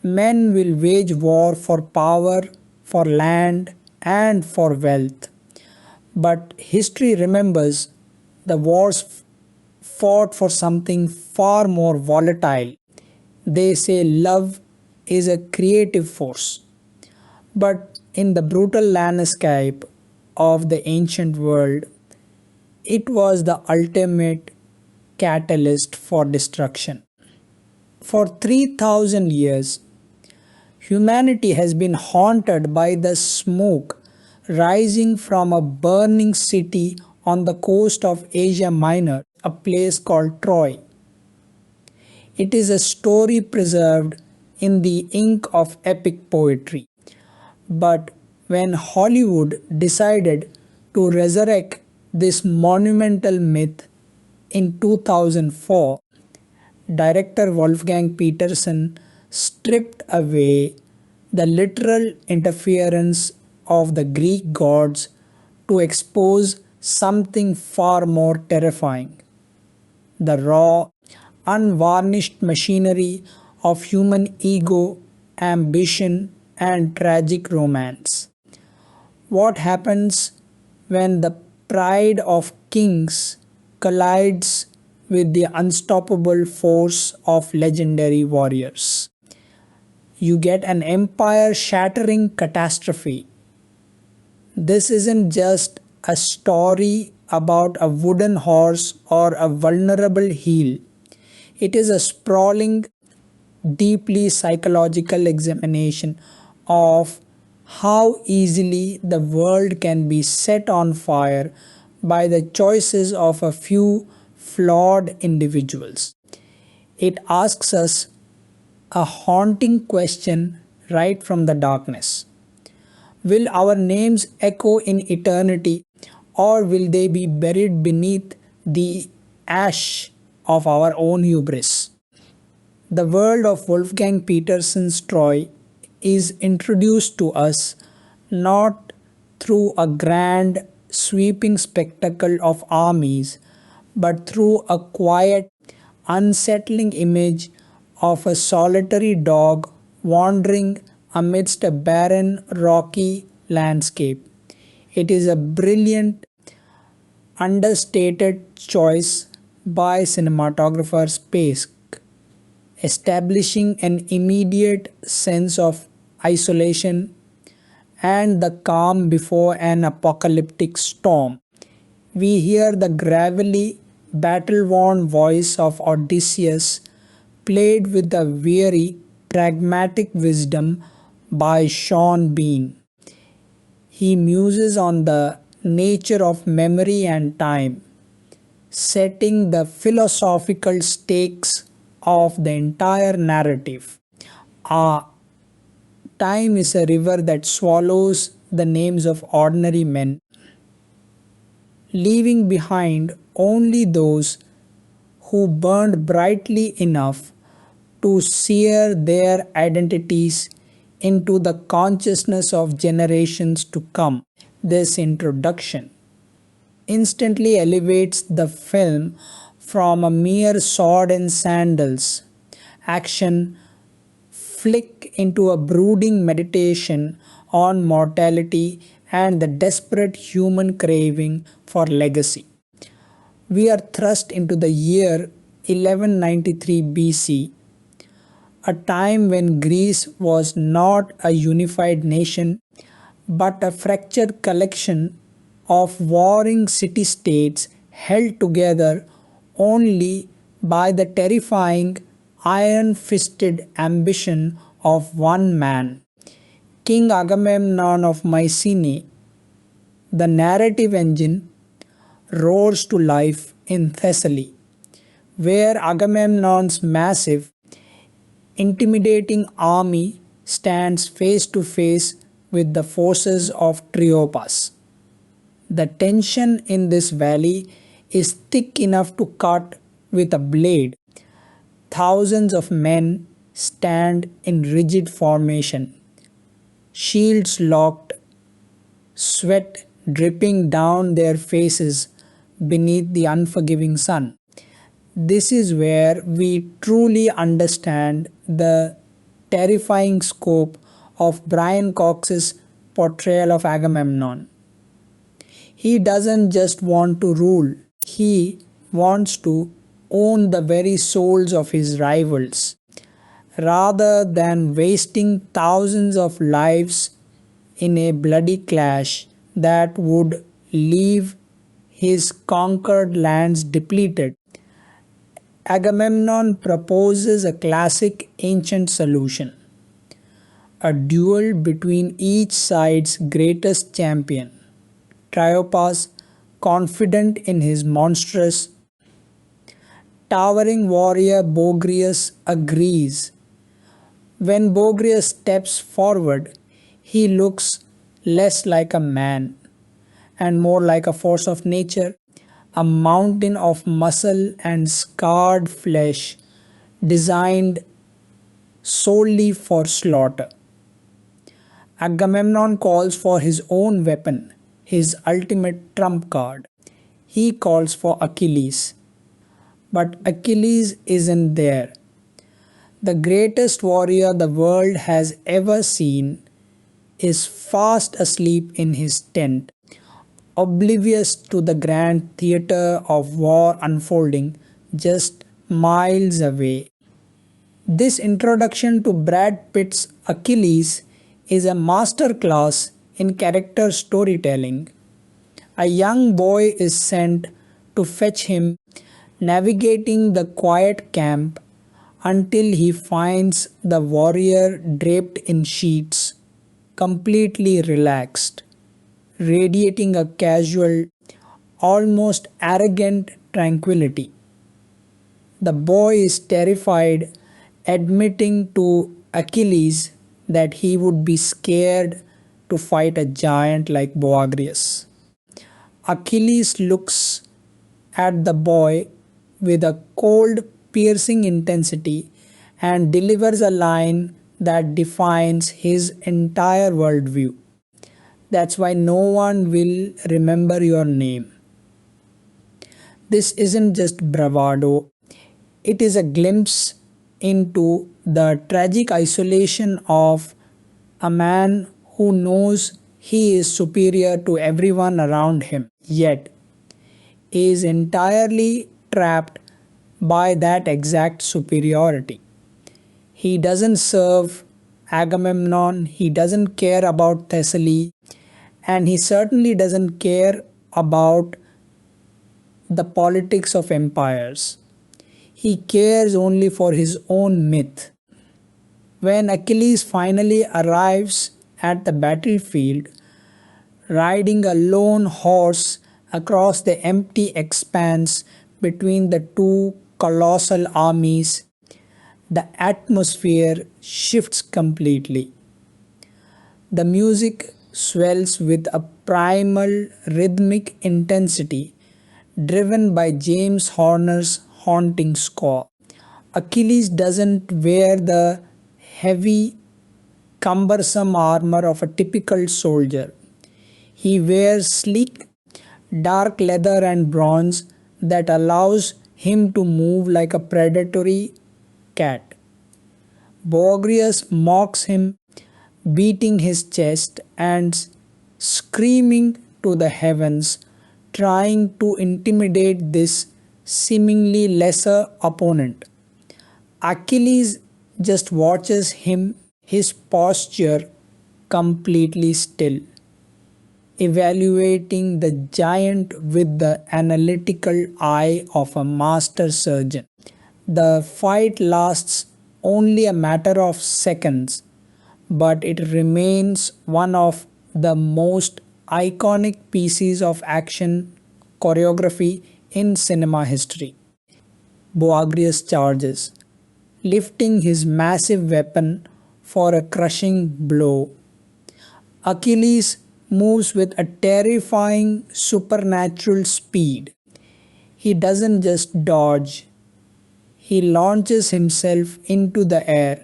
Men will wage war for power, for land, and for wealth. But history remembers the wars fought for something far more volatile. They say love is a creative force. But in the brutal landscape of the ancient world, it was the ultimate catalyst for destruction. For 3000 years, humanity has been haunted by the smoke rising from a burning city on the coast of Asia Minor, a place called Troy. It is a story preserved in the ink of epic poetry. But when Hollywood decided to resurrect this monumental myth in 2004, director Wolfgang Petersen stripped away the literal interference of the Greek gods to expose something far more terrifying: the raw, unvarnished machinery of human ego, ambition, and tragic romance. What happens when the pride of kings collides with the unstoppable force of legendary warriors? You get an empire shattering catastrophe. This isn't just a story about a wooden horse or a vulnerable heel. It is a sprawling, deeply psychological examination of how easily the world can be set on fire by the choices of a few flawed individuals. It asks us a haunting question right from the darkness. Will our names echo in eternity, or will they be buried beneath the ash of our own hubris? The world of Wolfgang Petersen's Troy is introduced to us not through a grand, sweeping spectacle of armies, but through a quiet, unsettling image of a solitary dog wandering amidst a barren, rocky landscape. It is a brilliant, understated choice by cinematographer Space, establishing an immediate sense of isolation and the calm before an apocalyptic storm. We hear the gravelly, battle-worn voice of Odysseus played with a weary, pragmatic wisdom by Sean Bean. He muses on the nature of memory and time, setting the philosophical stakes of the entire narrative. Ah, time is a river that swallows the names of ordinary men, leaving behind only those who burned brightly enough to sear their identities into the consciousness of generations to come. This introduction instantly elevates the film from a mere sword and sandals action flick into a brooding meditation on mortality and the desperate human craving for legacy. We are thrust into the year 1193 BC, a time when Greece was not a unified nation but a fractured collection of warring city-states held together only by the terrifying iron-fisted ambition of one man, King Agamemnon of Mycenae. The narrative engine roars to life in Thessaly, where Agamemnon's massive, intimidating army stands face to face with the forces of Triopas. The tension in this valley is thick enough to cut with a blade. Thousands of men stand in rigid formation, shields locked, sweat dripping down their faces beneath the unforgiving sun. This is where we truly understand the terrifying scope of Brian Cox's portrayal of Agamemnon. He doesn't just want to rule, he wants to own the very souls of his rivals. Rather than wasting thousands of lives in a bloody clash that would leave his conquered lands depleted, Agamemnon proposes a classic ancient solution: a duel between each side's greatest champion. Triopas, confident in his monstrous, towering warrior Boagrius, agrees. When Boagrius steps forward, he looks less like a man and more like a force of nature, a mountain of muscle and scarred flesh designed solely for slaughter. Agamemnon calls for his own weapon, his ultimate trump card. He calls for Achilles. But Achilles isn't there. The greatest warrior the world has ever seen is fast asleep in his tent, oblivious to the grand theatre of war unfolding just miles away. This introduction to Brad Pitt's Achilles is a masterclass in character storytelling. A young boy is sent to fetch him, navigating the quiet camp until he finds the warrior draped in sheets, completely relaxed, radiating a casual, almost arrogant tranquility. The boy is terrified, admitting to Achilles that he would be scared to fight a giant like Boagrius. Achilles looks at the boy with a cold, piercing intensity and delivers a line that defines his entire worldview. That's why no one will remember your name. This isn't just bravado, it is a glimpse into the tragic isolation of a man who knows he is superior to everyone around him, yet is entirely trapped by that exact superiority. He doesn't serve Agamemnon, he doesn't care about Thessaly, and he certainly doesn't care about the politics of empires. He cares only for his own myth. When Achilles finally arrives at the battlefield, riding a lone horse across the empty expanse between the two colossal armies, the atmosphere shifts completely. The music swells with a primal rhythmic intensity driven by James Horner's haunting score. Achilles doesn't wear the heavy, cumbersome armor of a typical soldier. He wears sleek, dark leather and bronze that allows him to move like a predatory cat. Boagrius mocks him, beating his chest and screaming to the heavens, trying to intimidate this seemingly lesser opponent. Achilles just watches him, his posture completely still, evaluating the giant with the analytical eye of a master surgeon. The fight lasts only a matter of seconds, but it remains one of the most iconic pieces of action choreography in cinema history. Boagrius charges, lifting his massive weapon for a crushing blow. Achilles moves with a terrifying supernatural speed. He doesn't just dodge, he launches himself into the air,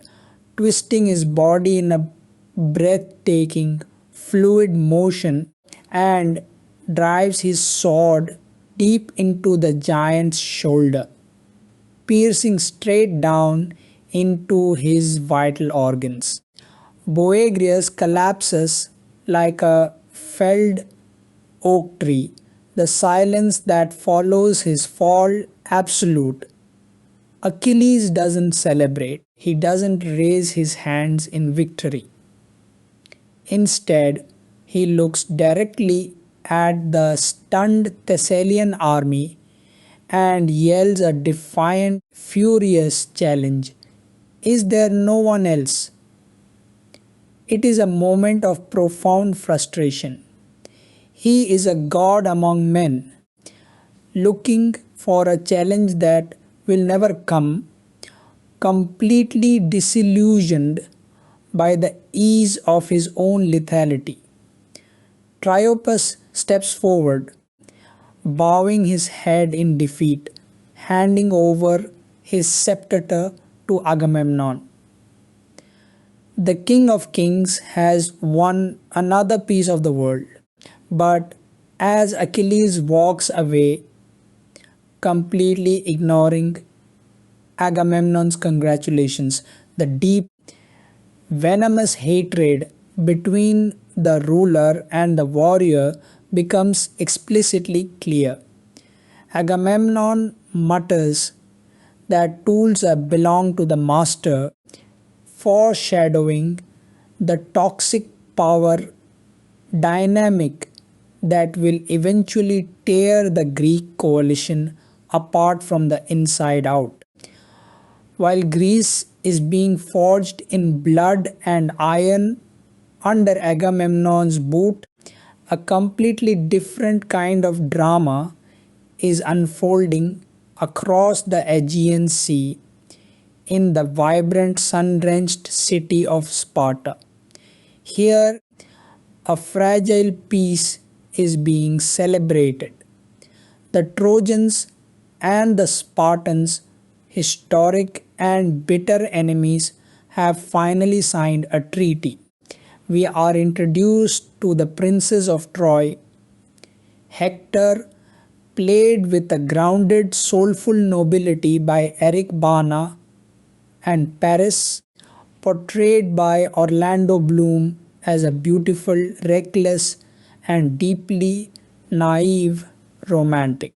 twisting his body in a breathtaking, fluid motion and drives his sword deep into the giant's shoulder, piercing straight down into his vital organs. Boagrius collapses like a felled oak tree. The silence that follows his fall absolute. Achilles doesn't celebrate. He doesn't raise his hands in victory. Instead, he looks directly at the stunned Thessalian army and yells a defiant, furious challenge. Is there no one else? It is a moment of profound frustration. He is a god among men, looking for a challenge that will never come, completely disillusioned by the ease of his own lethality. Triopas steps forward, bowing his head in defeat, handing over his scepter to Agamemnon. The King of Kings has won another piece of the world, but as Achilles walks away, completely ignoring Agamemnon's congratulations, the deep, venomous hatred between the ruler and the warrior becomes explicitly clear. Agamemnon mutters that tools belong to the master, foreshadowing the toxic power dynamic that will eventually tear the Greek coalition apart from the inside out. While Greece is being forged in blood and iron under Agamemnon's boot, a completely different kind of drama is unfolding across the Aegean Sea in the vibrant sun-drenched city of Sparta. Here, a fragile peace is being celebrated. The Trojans and the Spartans, historic and bitter enemies, have finally signed a treaty. We are introduced to the princes of Troy. Hector, played with a grounded, soulful nobility by Eric Bana, and Paris, portrayed by Orlando Bloom as a beautiful, reckless, and deeply naive romantic.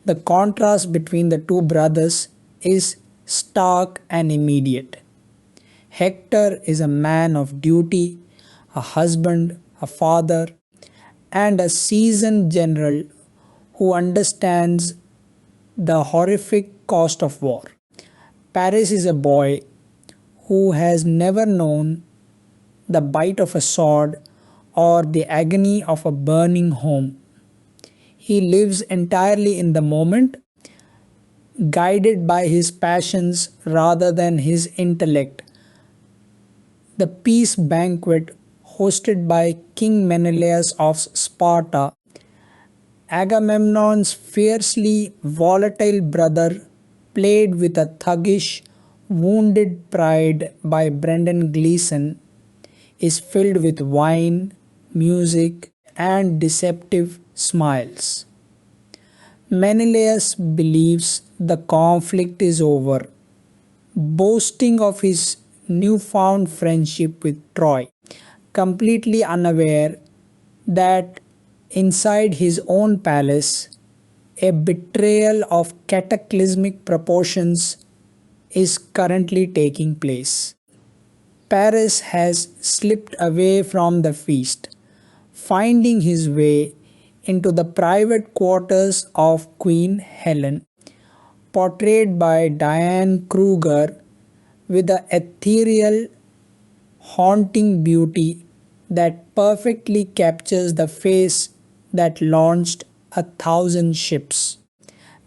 The contrast between the two brothers is stark and immediate. Hector is a man of duty, a husband, a father, and a seasoned general who understands the horrific cost of war. Paris is a boy who has never known the bite of a sword or the agony of a burning home. He lives entirely in the moment, guided by his passions rather than his intellect. The peace banquet hosted by King Menelaus of Sparta, Agamemnon's fiercely volatile brother, played with a thuggish, wounded pride by Brendan Gleeson, is filled with wine, music, and deceptive smiles. Menelaus believes the conflict is over, boasting of his newfound friendship with Troy, completely unaware that inside his own palace, a betrayal of cataclysmic proportions is currently taking place. Paris has slipped away from the feast, finding his way into the private quarters of Queen Helen, portrayed by Diane Kruger with the ethereal, haunting beauty that perfectly captures the face that launched 1,000 ships.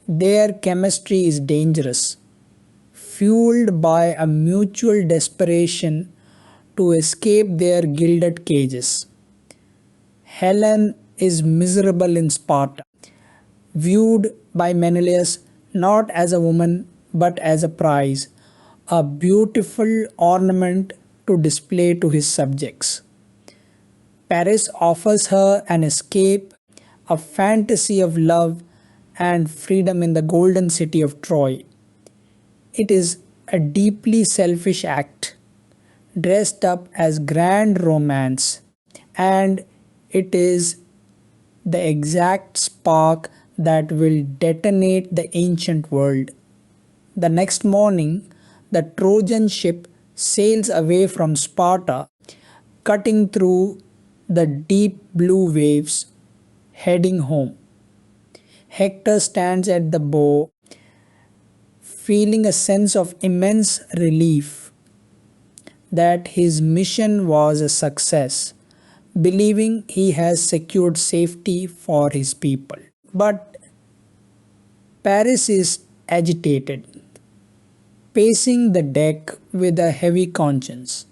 Their chemistry is dangerous, fueled by a mutual desperation to escape their gilded cages. Helen is miserable in Sparta, viewed by Menelaus not as a woman but as a prize, a beautiful ornament to display to his subjects. Paris offers her an escape, a fantasy of love and freedom in the golden city of Troy. It is a deeply selfish act dressed up as grand romance, and it is the exact spark that will detonate the ancient world. The next morning, the Trojan ship sails away from Sparta, cutting through the deep blue waves, heading home. Hector stands at the bow, feeling a sense of immense relief that his mission was a success, believing he has secured safety for his people. But Paris is agitated, pacing the deck with a heavy conscience.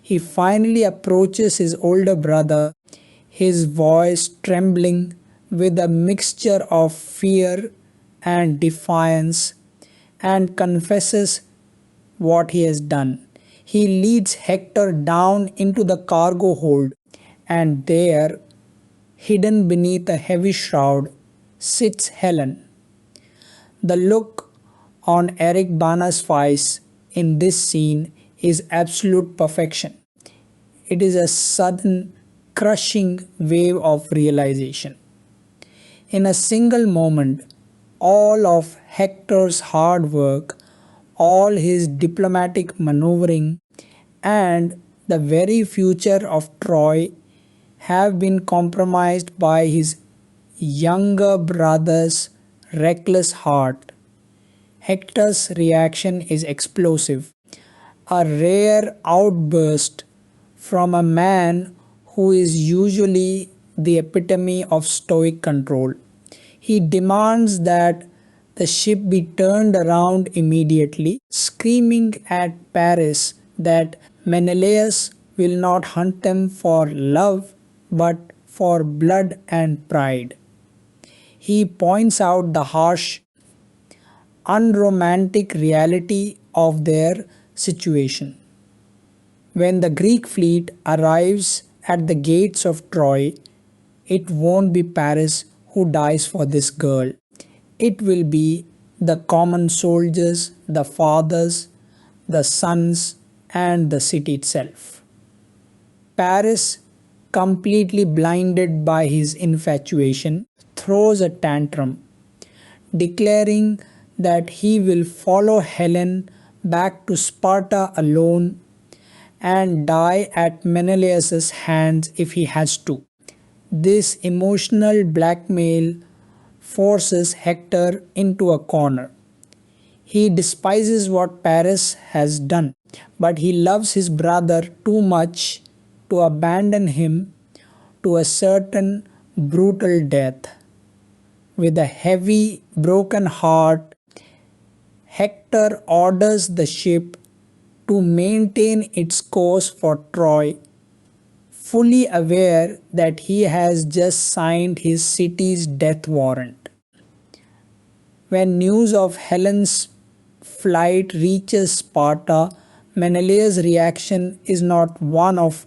He finally approaches his older brother, his voice trembling with a mixture of fear and defiance, and confesses what he has done. He leads Hector down into the cargo hold, and there, hidden beneath a heavy shroud, sits Helen. The look on Eric Bana's face in this scene is absolute perfection. It is a sudden, crushing wave of realization. In a single moment, all of Hector's hard work, all his diplomatic maneuvering, and the very future of Troy have been compromised by his younger brother's reckless heart. Hector's reaction is explosive, a rare outburst from a man who is usually the epitome of stoic control. He demands that the ship be turned around immediately, screaming at Paris that Menelaus will not hunt them for love but for blood and pride. He points out the harsh, unromantic reality of their situation. When the Greek fleet arrives at the gates of Troy, it won't be Paris who dies for this girl. It will be the common soldiers, the fathers, the sons, and the city itself. Paris, completely blinded by his infatuation, throws a tantrum, declaring that he will follow Helen back to Sparta alone and die at Menelaus's hands if he has to. This emotional blackmail forces Hector into a corner. He despises what Paris has done, but he loves his brother too much to abandon him to a certain brutal death. With a heavy, broken heart, Hector orders the ship to maintain its course for Troy, fully aware that he has just signed his city's death warrant. When news of Helen's flight reaches Sparta, Menelaus' reaction is not one of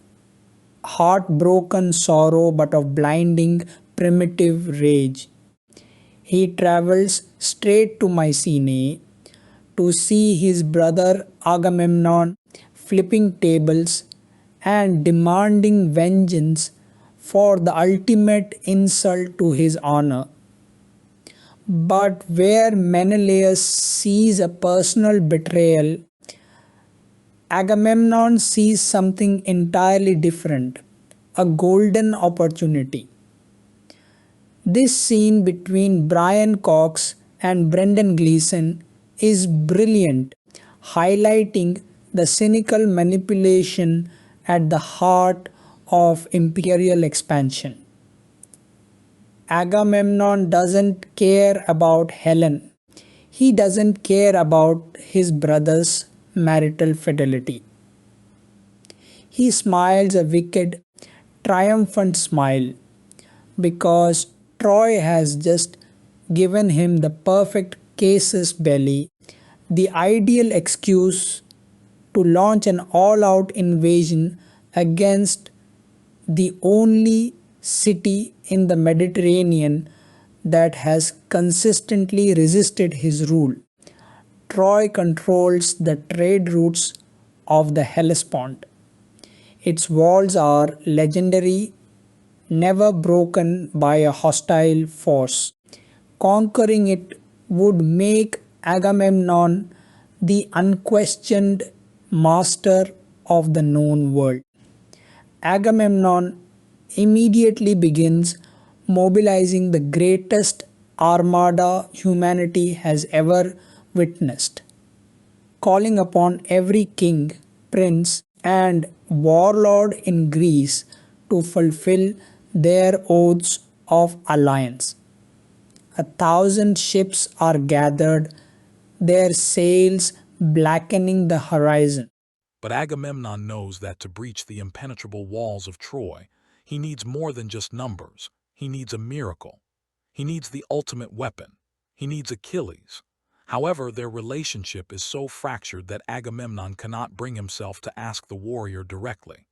heartbroken sorrow but of blinding, primitive rage. He travels straight to Mycenae to see his brother Agamemnon flipping tables and demanding vengeance for the ultimate insult to his honor. But where Menelaus sees a personal betrayal, Agamemnon sees something entirely different, a golden opportunity. This scene between Brian Cox and Brendan Gleeson is brilliant, highlighting the cynical manipulation at the heart of imperial expansion. Agamemnon doesn't care about Helen. He doesn't care about his brother's marital fidelity. He smiles a wicked, triumphant smile because Troy has just given him the perfect casus belli, the ideal excuse to launch an all-out invasion against the only city in the Mediterranean that has consistently resisted his rule. Troy controls the trade routes of the Hellespont. Its walls are legendary, never broken by a hostile force. Conquering it would make Agamemnon the unquestioned master of the known world. Agamemnon immediately begins mobilizing the greatest armada humanity has ever witnessed, calling upon every king, prince, and warlord in Greece to fulfill their oaths of alliance. 1,000 ships are gathered, their sails blackening the horizon. But Agamemnon knows that to breach the impenetrable walls of Troy, he needs more than just numbers. He needs a miracle. He needs the ultimate weapon. He needs Achilles. However, their relationship is so fractured that Agamemnon cannot bring himself to ask the warrior directly.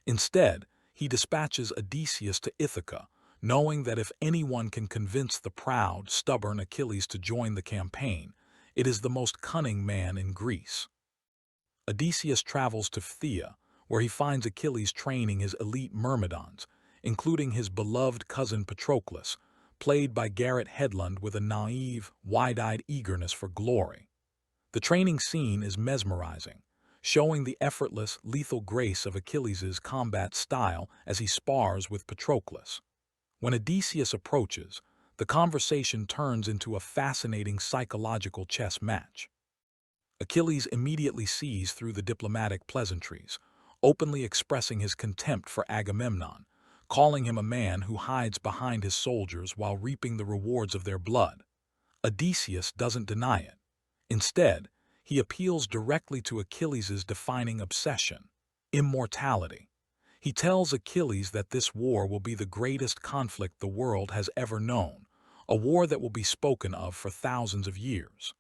Instead, he dispatches Odysseus to Ithaca, knowing that if anyone can convince the proud, stubborn Achilles to join the campaign, it is the most cunning man in Greece. Odysseus travels to Phthia, where he finds Achilles training his elite myrmidons, including his beloved cousin Patroclus, played by Garrett Hedlund with a naive, wide-eyed eagerness for glory. The training scene is mesmerizing, showing the effortless, lethal grace of Achilles' combat style as he spars with Patroclus. When Odysseus approaches, the conversation turns into a fascinating psychological chess match. Achilles immediately sees through the diplomatic pleasantries, openly expressing his contempt for Agamemnon, calling him a man who hides behind his soldiers while reaping the rewards of their blood. Odysseus doesn't deny it. Instead, he appeals directly to Achilles' defining obsession, immortality. He tells Achilles that this war will be the greatest conflict the world has ever known, a war that will be spoken of for thousands of years.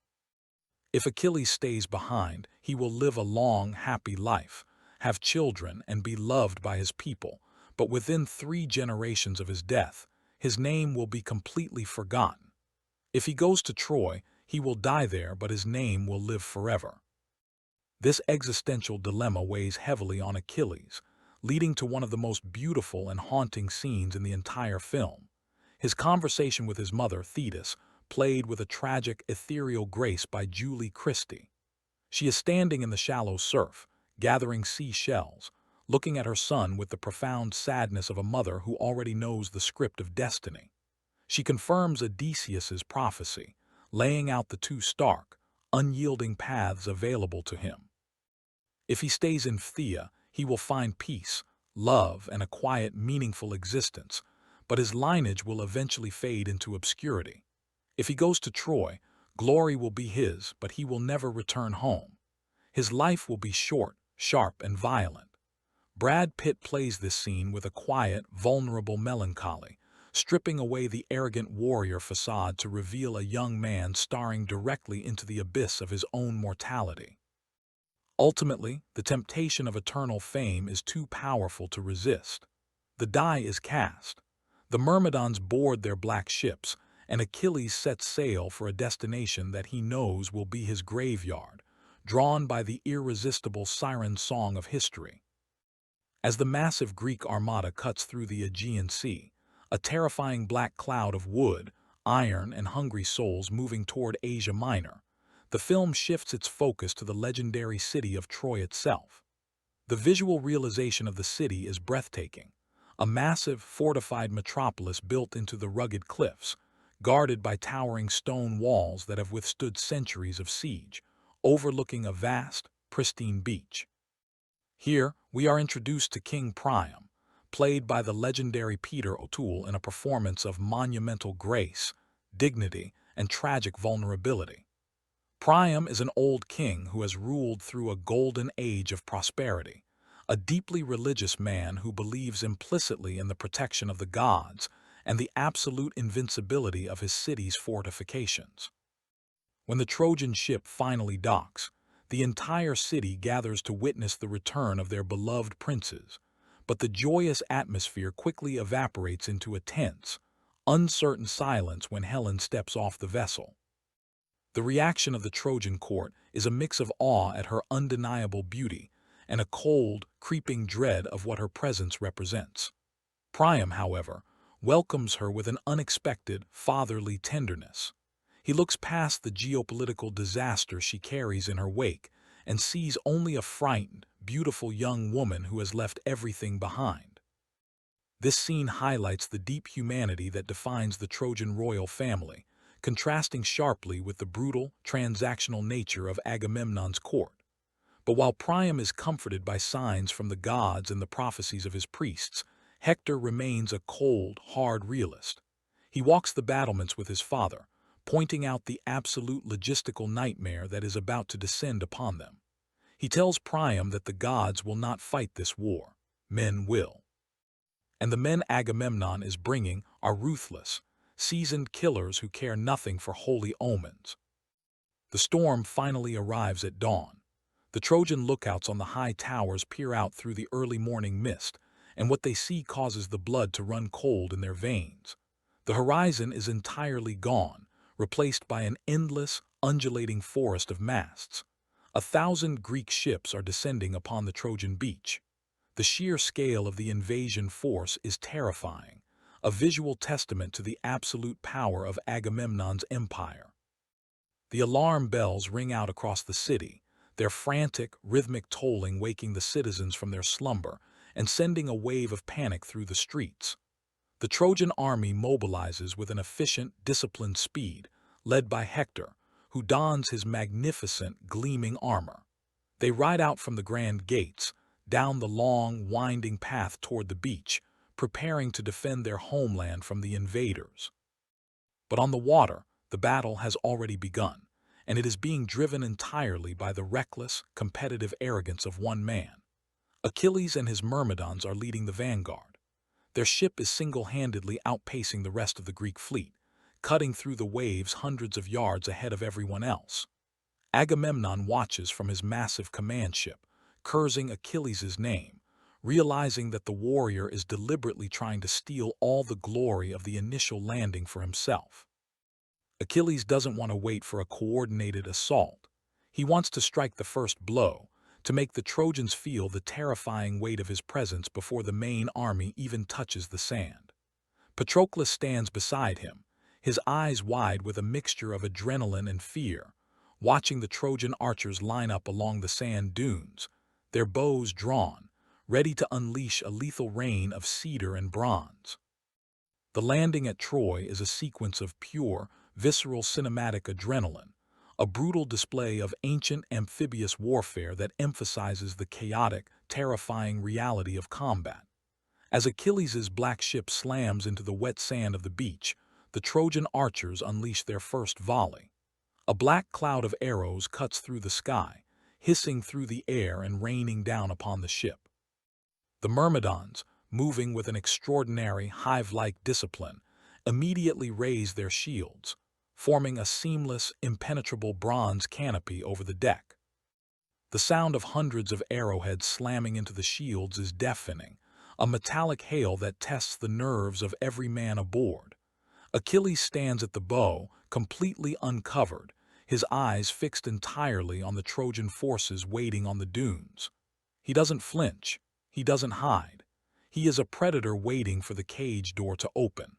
If Achilles stays behind, he will live a long, happy life, have children, and be loved by his people, but within 3 generations of his death, his name will be completely forgotten. If he goes to Troy, he will die there, but his name will live forever. This existential dilemma weighs heavily on Achilles, leading to one of the most beautiful and haunting scenes in the entire film. His conversation with his mother, Thetis, played with a tragic, ethereal grace by Julie Christie. She is standing in the shallow surf, gathering seashells, looking at her son with the profound sadness of a mother who already knows the script of destiny. She confirms Odysseus's prophecy, laying out the 2 stark, unyielding paths available to him. If he stays in Phthia, he will find peace, love, and a quiet, meaningful existence, but his lineage will eventually fade into obscurity. If he goes to Troy, glory will be his, but he will never return home. His life will be short, sharp, and violent. Brad Pitt plays this scene with a quiet, vulnerable melancholy, stripping away the arrogant warrior facade to reveal a young man staring directly into the abyss of his own mortality. Ultimately, the temptation of eternal fame is too powerful to resist. The die is cast. The Myrmidons board their black ships, and Achilles sets sail for a destination that he knows will be his graveyard, drawn by the irresistible siren song of history. As the massive Greek armada cuts through the Aegean Sea, a terrifying black cloud of wood, iron, and hungry souls moving toward Asia Minor, the film shifts its focus to the legendary city of Troy itself. The visual realization of the city is breathtaking, a massive, fortified metropolis built into the rugged cliffs, guarded by towering stone walls that have withstood centuries of siege, overlooking a vast, pristine beach. Here, we are introduced to King Priam, played by the legendary Peter O'Toole in a performance of monumental grace, dignity, and tragic vulnerability. Priam is an old king who has ruled through a golden age of prosperity, a deeply religious man who believes implicitly in the protection of the gods and the absolute invincibility of his city's fortifications. When the Trojan ship finally docks, the entire city gathers to witness the return of their beloved princes, but the joyous atmosphere quickly evaporates into a tense, uncertain silence when Helen steps off the vessel. The reaction of the Trojan court is a mix of awe at her undeniable beauty and a cold, creeping dread of what her presence represents. Priam, however, welcomes her with an unexpected, fatherly tenderness. He looks past the geopolitical disaster she carries in her wake and sees only a frightened, beautiful young woman who has left everything behind. This scene highlights the deep humanity that defines the Trojan royal family, contrasting sharply with the brutal, transactional nature of Agamemnon's court. But while Priam is comforted by signs from the gods and the prophecies of his priests, Hector remains a cold, hard realist. He walks the battlements with his father, pointing out the absolute logistical nightmare that is about to descend upon them. He tells Priam that the gods will not fight this war, men will. And the men Agamemnon is bringing are ruthless, seasoned killers who care nothing for holy omens. The storm finally arrives at dawn. The Trojan lookouts on the high towers peer out through the early morning mist, and what they see causes the blood to run cold in their veins. The horizon is entirely gone, replaced by an endless, undulating forest of masts. 1,000 Greek ships are descending upon the Trojan beach. The sheer scale of the invasion force is terrifying, a visual testament to the absolute power of Agamemnon's empire. The alarm bells ring out across the city, their frantic, rhythmic tolling waking the citizens from their slumber and sending a wave of panic through the streets. The Trojan army mobilizes with an efficient, disciplined speed, led by Hector, who dons his magnificent, gleaming armor. They ride out from the grand gates, down the long, winding path toward the beach, preparing to defend their homeland from the invaders. But on the water, the battle has already begun, and it is being driven entirely by the reckless, competitive arrogance of one man. Achilles and his Myrmidons are leading the vanguard. Their ship is single-handedly outpacing the rest of the Greek fleet, cutting through the waves hundreds of yards ahead of everyone else. Agamemnon watches from his massive command ship, cursing Achilles' name, realizing that the warrior is deliberately trying to steal all the glory of the initial landing for himself. Achilles doesn't want to wait for a coordinated assault. He wants to strike the first blow, to make the Trojans feel the terrifying weight of his presence before the main army even touches the sand. Patroclus stands beside him, his eyes wide with a mixture of adrenaline and fear, watching the Trojan archers line up along the sand dunes, their bows drawn, ready to unleash a lethal rain of cedar and bronze. The landing at Troy is a sequence of pure, visceral cinematic adrenaline, a brutal display of ancient amphibious warfare that emphasizes the chaotic, terrifying reality of combat. As Achilles' black ship slams into the wet sand of the beach, the Trojan archers unleash their first volley. A black cloud of arrows cuts through the sky, hissing through the air and raining down upon the ship. The Myrmidons, moving with an extraordinary hive-like discipline, immediately raise their shields, forming a seamless, impenetrable bronze canopy over the deck. The sound of hundreds of arrowheads slamming into the shields is deafening, a metallic hail that tests the nerves of every man aboard. Achilles stands at the bow, completely uncovered, his eyes fixed entirely on the Trojan forces waiting on the dunes. He doesn't flinch, he doesn't hide. He is a predator waiting for the cage door to open.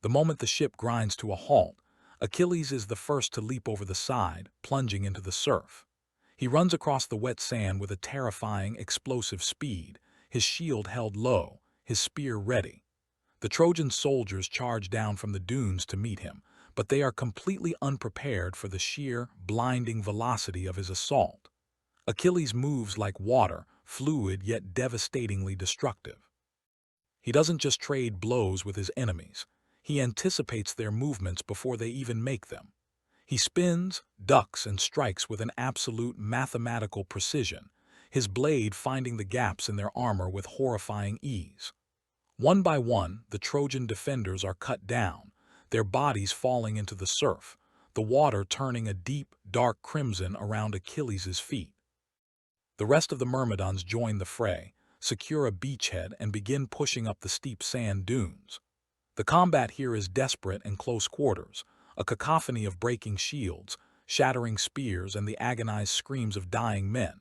The moment the ship grinds to a halt, Achilles is the first to leap over the side, plunging into the surf. He runs across the wet sand with a terrifying, explosive speed, his shield held low, his spear ready. The Trojan soldiers charge down from the dunes to meet him, but they are completely unprepared for the sheer, blinding velocity of his assault. Achilles moves like water, fluid yet devastatingly destructive. He doesn't just trade blows with his enemies. He anticipates their movements before they even make them. He spins, ducks, and strikes with an absolute mathematical precision, his blade finding the gaps in their armor with horrifying ease. One by one, the Trojan defenders are cut down, their bodies falling into the surf, the water turning a deep, dark crimson around Achilles' feet. The rest of the Myrmidons join the fray, secure a beachhead, and begin pushing up the steep sand dunes. The combat here is desperate and close quarters, a cacophony of breaking shields, shattering spears, and the agonized screams of dying men.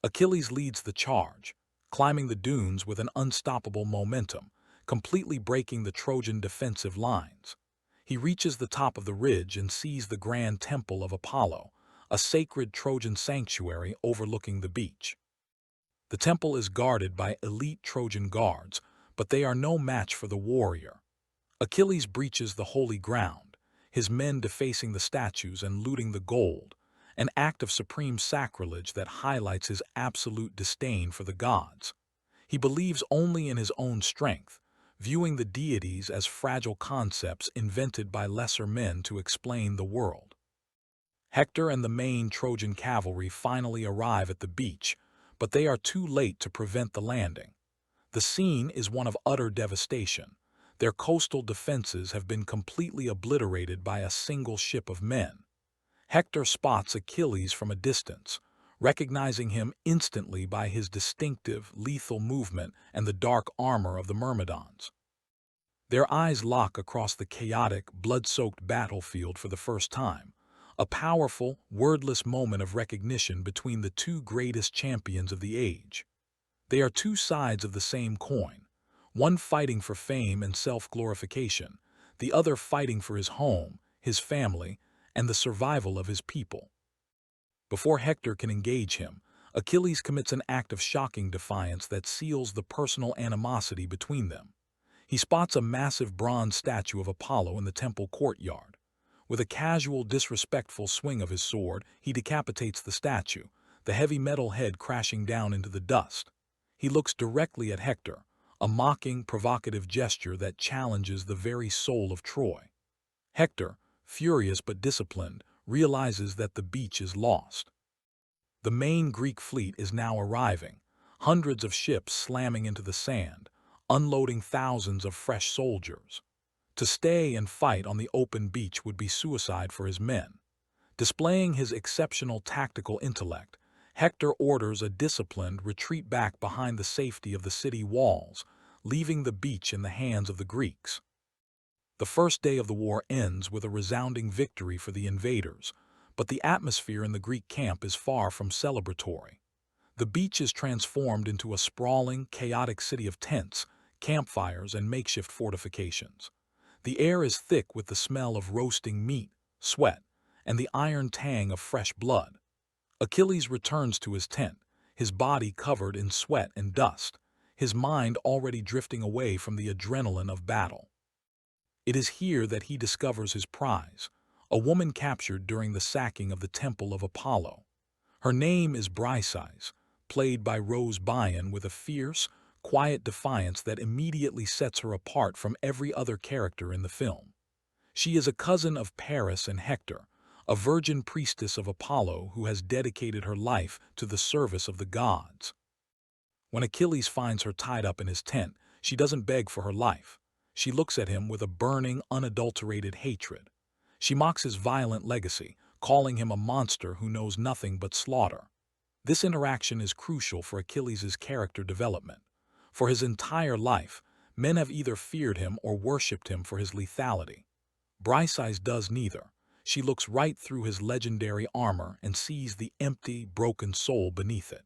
Achilles leads the charge, climbing the dunes with an unstoppable momentum, completely breaking the Trojan defensive lines. He reaches the top of the ridge and sees the grand temple of Apollo, a sacred Trojan sanctuary overlooking the beach. The temple is guarded by elite Trojan guards, but they are no match for the warrior. Achilles breaches the holy ground, his men defacing the statues and looting the gold, an act of supreme sacrilege that highlights his absolute disdain for the gods. He believes only in his own strength, viewing the deities as fragile concepts invented by lesser men to explain the world. Hector and the main Trojan cavalry finally arrive at the beach, but they are too late to prevent the landing. The scene is one of utter devastation. Their coastal defenses have been completely obliterated by a single ship of men. Hector spots Achilles from a distance, recognizing him instantly by his distinctive, lethal movement and the dark armor of the Myrmidons. Their eyes lock across the chaotic, blood-soaked battlefield for the first time, a powerful, wordless moment of recognition between the two greatest champions of the age. They are two sides of the same coin, one fighting for fame and self-glorification, the other fighting for his home, his family, and the survival of his people. Before Hector can engage him, Achilles commits an act of shocking defiance that seals the personal animosity between them. He spots a massive bronze statue of Apollo in the temple courtyard. With a casual, disrespectful swing of his sword, he decapitates the statue, the heavy metal head crashing down into the dust. He looks directly at Hector, a mocking, provocative gesture that challenges the very soul of Troy. Hector, furious but disciplined, realizes that the beach is lost. The main Greek fleet is now arriving, hundreds of ships slamming into the sand, unloading thousands of fresh soldiers. To stay and fight on the open beach would be suicide for his men. Displaying his exceptional tactical intellect, Hector orders a disciplined retreat back behind the safety of the city walls, leaving the beach in the hands of the Greeks. The first day of the war ends with a resounding victory for the invaders, but the atmosphere in the Greek camp is far from celebratory. The beach is transformed into a sprawling, chaotic city of tents, campfires, and makeshift fortifications. The air is thick with the smell of roasting meat, sweat, and the iron tang of fresh blood. Achilles returns to his tent, his body covered in sweat and dust, his mind already drifting away from the adrenaline of battle. It is here that he discovers his prize, a woman captured during the sacking of the temple of Apollo. Her name is Briseis, played by Rose Byrne with a fierce, quiet defiance that immediately sets her apart from every other character in the film. She is a cousin of Paris and Hector, a virgin priestess of Apollo who has dedicated her life to the service of the gods. When Achilles finds her tied up in his tent, she doesn't beg for her life. She looks at him with a burning, unadulterated hatred. She mocks his violent legacy, calling him a monster who knows nothing but slaughter. This interaction is crucial for Achilles' character development. For his entire life, men have either feared him or worshipped him for his lethality. Briseis does neither. She looks right through his legendary armor and sees the empty, broken soul beneath it.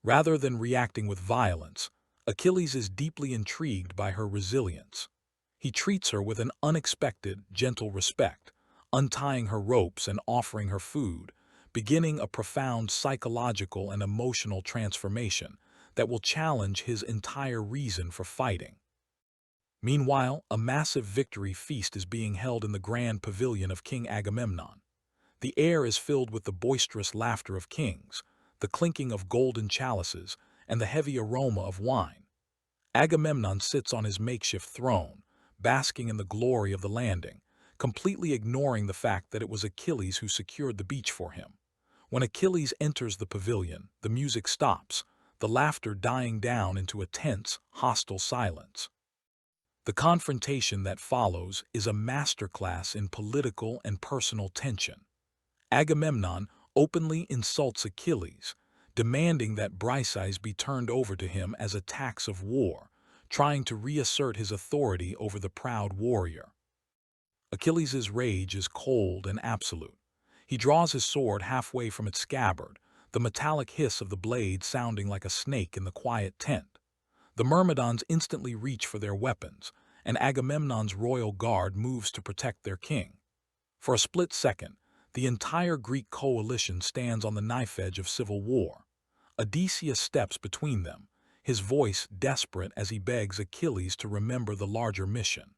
Rather than reacting with violence, Achilles is deeply intrigued by her resilience. He treats her with an unexpected, gentle respect, untying her ropes and offering her food, beginning a profound psychological and emotional transformation that will challenge his entire reason for fighting. Meanwhile, a massive victory feast is being held in the grand pavilion of King Agamemnon. The air is filled with the boisterous laughter of kings, the clinking of golden chalices, and the heavy aroma of wine. Agamemnon sits on his makeshift throne, basking in the glory of the landing, completely ignoring the fact that it was Achilles who secured the beach for him. When Achilles enters the pavilion, the music stops, the laughter dying down into a tense, hostile silence. The confrontation that follows is a masterclass in political and personal tension. Agamemnon openly insults Achilles, demanding that Briseis be turned over to him as a tax of war, trying to reassert his authority over the proud warrior. Achilles' rage is cold and absolute. He draws his sword halfway from its scabbard, the metallic hiss of the blade sounding like a snake in the quiet tent. The Myrmidons instantly reach for their weapons, and Agamemnon's royal guard moves to protect their king. For a split second, the entire Greek coalition stands on the knife edge of civil war. Odysseus steps between them, his voice desperate as he begs Achilles to remember the larger mission.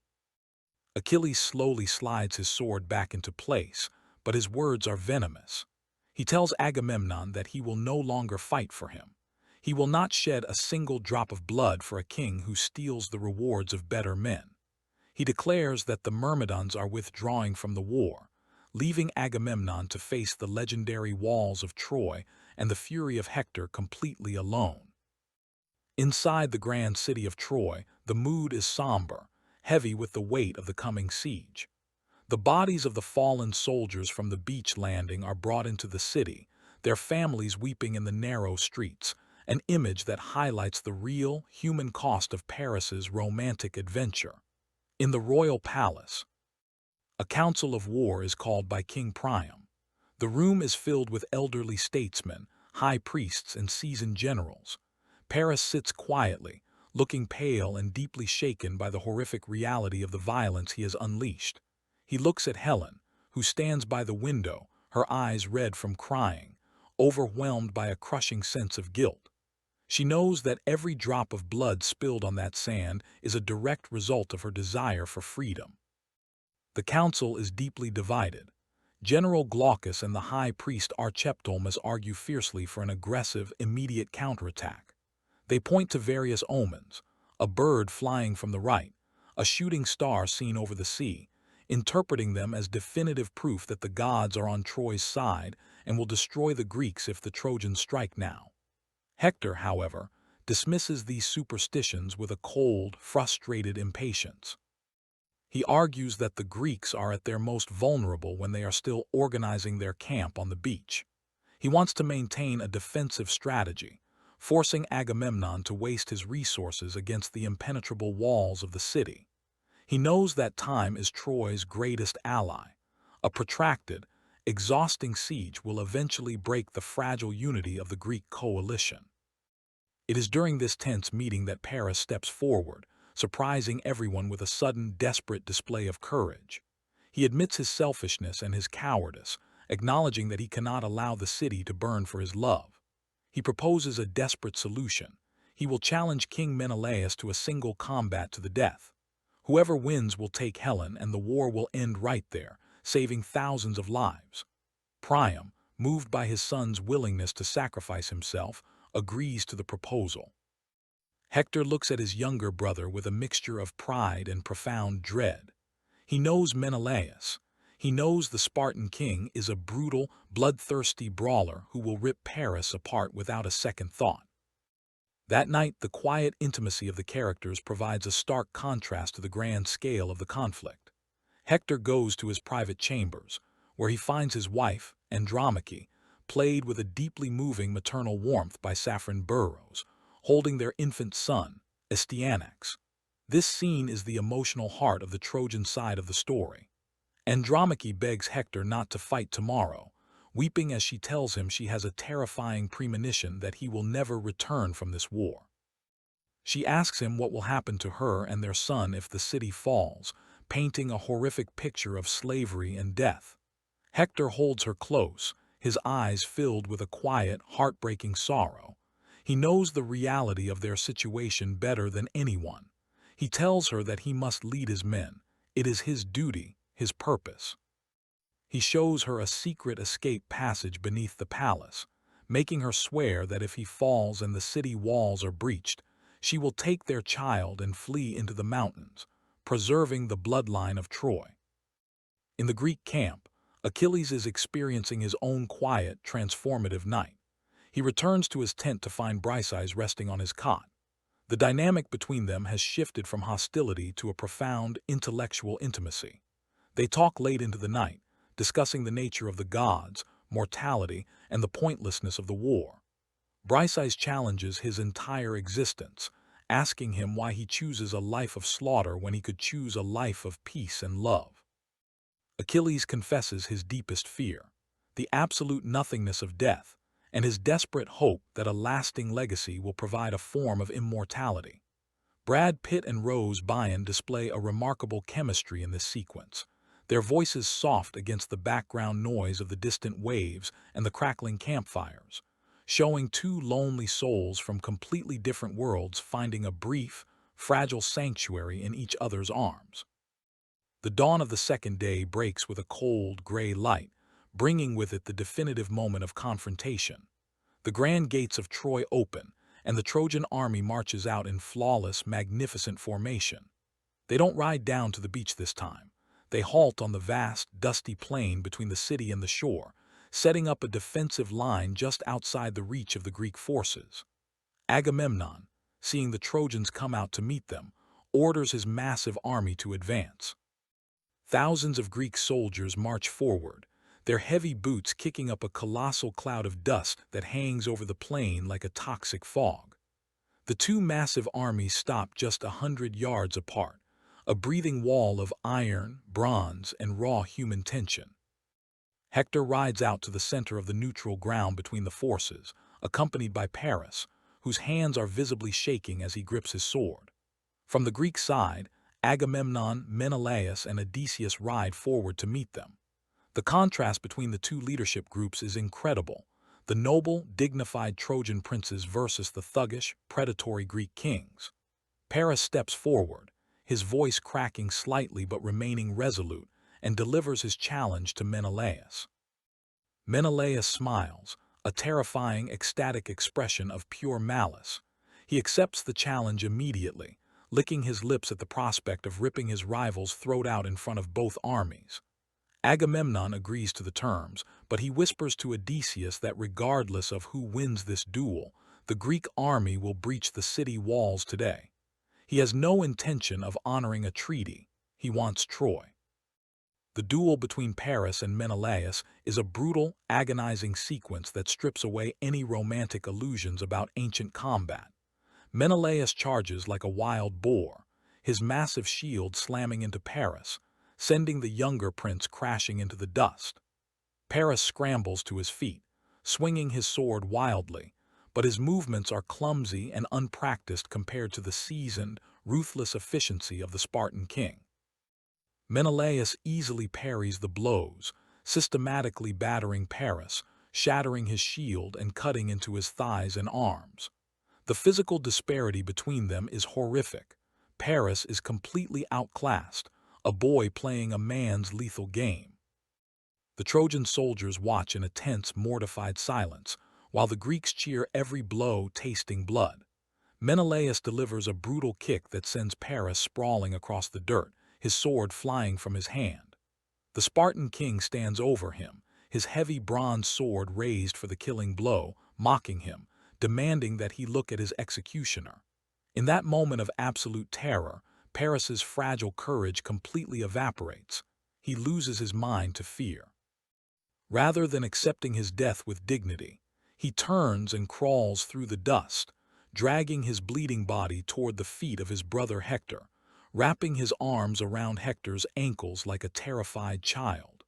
Achilles slowly slides his sword back into place, but his words are venomous. He tells Agamemnon that he will no longer fight for him. He will not shed a single drop of blood for a king who steals the rewards of better men. He declares that the Myrmidons are withdrawing from the war, leaving Agamemnon to face the legendary walls of Troy and the fury of Hector completely alone. Inside the grand city of Troy, the mood is somber, heavy with the weight of the coming siege. The bodies of the fallen soldiers from the beach landing are brought into the city, their families weeping in the narrow streets, an image that highlights the real, human cost of Paris's romantic adventure. In the royal palace, a council of war is called by King Priam. The room is filled with elderly statesmen, high priests, and seasoned generals. Paris sits quietly, looking pale and deeply shaken by the horrific reality of the violence he has unleashed. He looks at Helen, who stands by the window, her eyes red from crying, overwhelmed by a crushing sense of guilt. She knows that every drop of blood spilled on that sand is a direct result of her desire for freedom. The council is deeply divided. General Glaucus and the high priest Archeptolemus argue fiercely for an aggressive, immediate counterattack. They point to various omens, a bird flying from the right, a shooting star seen over the sea, interpreting them as definitive proof that the gods are on Troy's side and will destroy the Greeks if the Trojans strike now. Hector, however, dismisses these superstitions with a cold, frustrated impatience. He argues that the Greeks are at their most vulnerable when they are still organizing their camp on the beach. He wants to maintain a defensive strategy, forcing Agamemnon to waste his resources against the impenetrable walls of the city. He knows that time is Troy's greatest ally. A protracted, exhausting siege will eventually break the fragile unity of the Greek coalition. It is during this tense meeting that Paris steps forward, surprising everyone with a sudden, desperate display of courage. He admits his selfishness and his cowardice, acknowledging that he cannot allow the city to burn for his love. He proposes a desperate solution. He will challenge King Menelaus to a single combat to the death. Whoever wins will take Helen, and the war will end right there, saving thousands of lives. Priam, moved by his son's willingness to sacrifice himself, agrees to the proposal. Hector looks at his younger brother with a mixture of pride and profound dread. He knows Menelaus. He knows the Spartan king is a brutal, bloodthirsty brawler who will rip Paris apart without a second thought. That night, the quiet intimacy of the characters provides a stark contrast to the grand scale of the conflict. Hector goes to his private chambers, where he finds his wife, Andromache, played with a deeply moving maternal warmth by Saffron Burrows, holding their infant son, Astyanax. This scene is the emotional heart of the Trojan side of the story. Andromache begs Hector not to fight tomorrow, weeping as she tells him she has a terrifying premonition that he will never return from this war. She asks him what will happen to her and their son if the city falls, painting a horrific picture of slavery and death. Hector holds her close, his eyes filled with a quiet, heartbreaking sorrow. He knows the reality of their situation better than anyone. He tells her that he must lead his men. It is his duty, his purpose. He shows her a secret escape passage beneath the palace, making her swear that if he falls and the city walls are breached, she will take their child and flee into the mountains, preserving the bloodline of Troy. In the Greek camp, Achilles is experiencing his own quiet, transformative night. He returns to his tent to find Briseis resting on his cot. The dynamic between them has shifted from hostility to a profound, intellectual intimacy. They talk late into the night, discussing the nature of the gods, mortality, and the pointlessness of the war. Briseis challenges his entire existence, asking him why he chooses a life of slaughter when he could choose a life of peace and love. Achilles confesses his deepest fear, the absolute nothingness of death, and his desperate hope that a lasting legacy will provide a form of immortality. Brad Pitt and Rose Byrne display a remarkable chemistry in this sequence, their voices soft against the background noise of the distant waves and the crackling campfires, showing two lonely souls from completely different worlds finding a brief, fragile sanctuary in each other's arms. The dawn of the second day breaks with a cold, gray light, bringing with it the definitive moment of confrontation. The grand gates of Troy open, and the Trojan army marches out in flawless, magnificent formation. They don't ride down to the beach this time. They halt on the vast, dusty plain between the city and the shore, setting up a defensive line just outside the reach of the Greek forces. Agamemnon, seeing the Trojans come out to meet them, orders his massive army to advance. Thousands of Greek soldiers march forward, their heavy boots kicking up a colossal cloud of dust that hangs over the plain like a toxic fog. The two massive armies stop just 100 yards apart, a breathing wall of iron, bronze, and raw human tension. Hector rides out to the center of the neutral ground between the forces, accompanied by Paris, whose hands are visibly shaking as he grips his sword. From the Greek side, Agamemnon, Menelaus, and Odysseus ride forward to meet them. The contrast between the two leadership groups is incredible. The noble, dignified Trojan princes versus the thuggish, predatory Greek kings. Paris steps forward, his voice cracking slightly but remaining resolute, and delivers his challenge to Menelaus. Menelaus smiles, a terrifying, ecstatic expression of pure malice. He accepts the challenge immediately, licking his lips at the prospect of ripping his rival's throat out in front of both armies. Agamemnon agrees to the terms, but he whispers to Odysseus that regardless of who wins this duel, the Greek army will breach the city walls today. He has no intention of honoring a treaty. He wants Troy. The duel between Paris and Menelaus is a brutal, agonizing sequence that strips away any romantic illusions about ancient combat. Menelaus charges like a wild boar, his massive shield slamming into Paris, sending the younger prince crashing into the dust. Paris scrambles to his feet, swinging his sword wildly, but his movements are clumsy and unpracticed compared to the seasoned, ruthless efficiency of the Spartan king. Menelaus easily parries the blows, systematically battering Paris, shattering his shield and cutting into his thighs and arms. The physical disparity between them is horrific. Paris is completely outclassed, a boy playing a man's lethal game. The Trojan soldiers watch in a tense, mortified silence, while the Greeks cheer every blow, tasting blood. Menelaus delivers a brutal kick that sends Paris sprawling across the dirt, his sword flying from his hand. The Spartan king stands over him, his heavy bronze sword raised for the killing blow, mocking him, demanding that he look at his executioner. In that moment of absolute terror, Paris's fragile courage completely evaporates. He loses his mind to fear. Rather than accepting his death with dignity, he turns and crawls through the dust, dragging his bleeding body toward the feet of his brother Hector, wrapping his arms around Hector's ankles like a terrified child.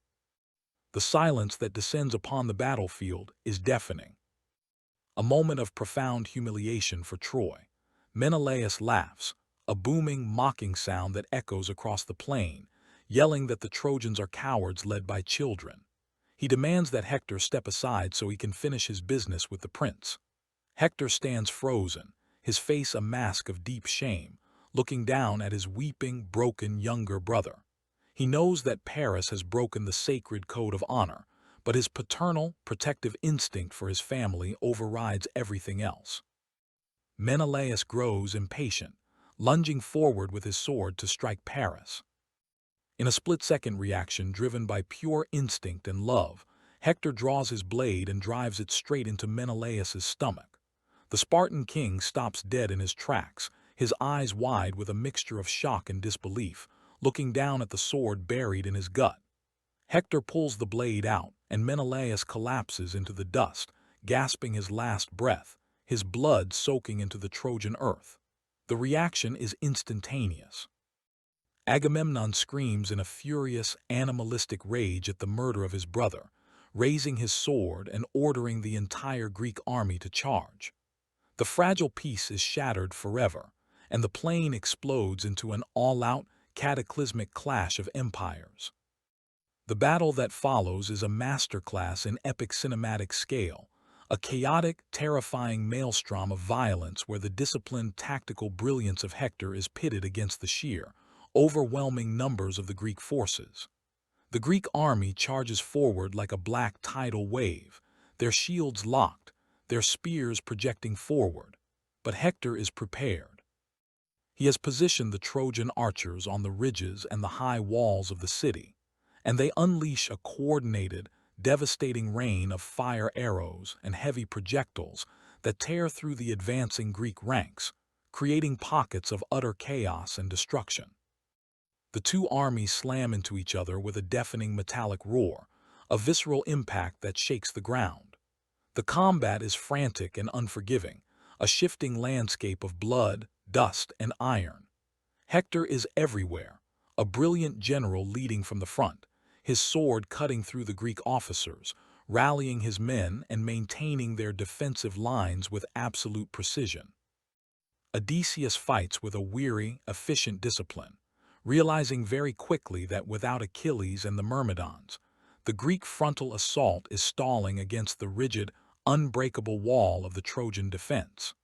The silence that descends upon the battlefield is deafening. A moment of profound humiliation for Troy. Menelaus laughs, a booming, mocking sound that echoes across the plain, yelling that the Trojans are cowards led by children. He demands that Hector step aside so he can finish his business with the prince. Hector stands frozen, his face a mask of deep shame, looking down at his weeping, broken younger brother. He knows that Paris has broken the sacred code of honor, but his paternal, protective instinct for his family overrides everything else. Menelaus grows impatient, lunging forward with his sword to strike Paris. In a split-second reaction driven by pure instinct and love, Hector draws his blade and drives it straight into Menelaus's stomach. The Spartan king stops dead in his tracks, his eyes wide with a mixture of shock and disbelief, looking down at the sword buried in his gut. Hector pulls the blade out, and Menelaus collapses into the dust, gasping his last breath, his blood soaking into the Trojan earth. The reaction is instantaneous. Agamemnon screams in a furious, animalistic rage at the murder of his brother, raising his sword and ordering the entire Greek army to charge. The fragile peace is shattered forever, and the plain explodes into an all-out, cataclysmic clash of empires. The battle that follows is a masterclass in epic cinematic scale, a chaotic, terrifying maelstrom of violence where the disciplined, tactical brilliance of Hector is pitted against the sheer, overwhelming numbers of the Greek forces. The Greek army charges forward like a black tidal wave, their shields locked, their spears projecting forward. But Hector is prepared. He has positioned the Trojan archers on the ridges and the high walls of the city, and they unleash a coordinated, devastating rain of fire arrows and heavy projectiles that tear through the advancing Greek ranks, creating pockets of utter chaos and destruction. The two armies slam into each other with a deafening metallic roar, a visceral impact that shakes the ground. The combat is frantic and unforgiving, a shifting landscape of blood, dust, and iron. Hector is everywhere, a brilliant general leading from the front, his sword cutting through the Greek officers, rallying his men and maintaining their defensive lines with absolute precision. Odysseus fights with a weary, efficient discipline, realizing very quickly that without Achilles and the Myrmidons, the Greek frontal assault is stalling against the rigid, unbreakable wall of the Trojan defense.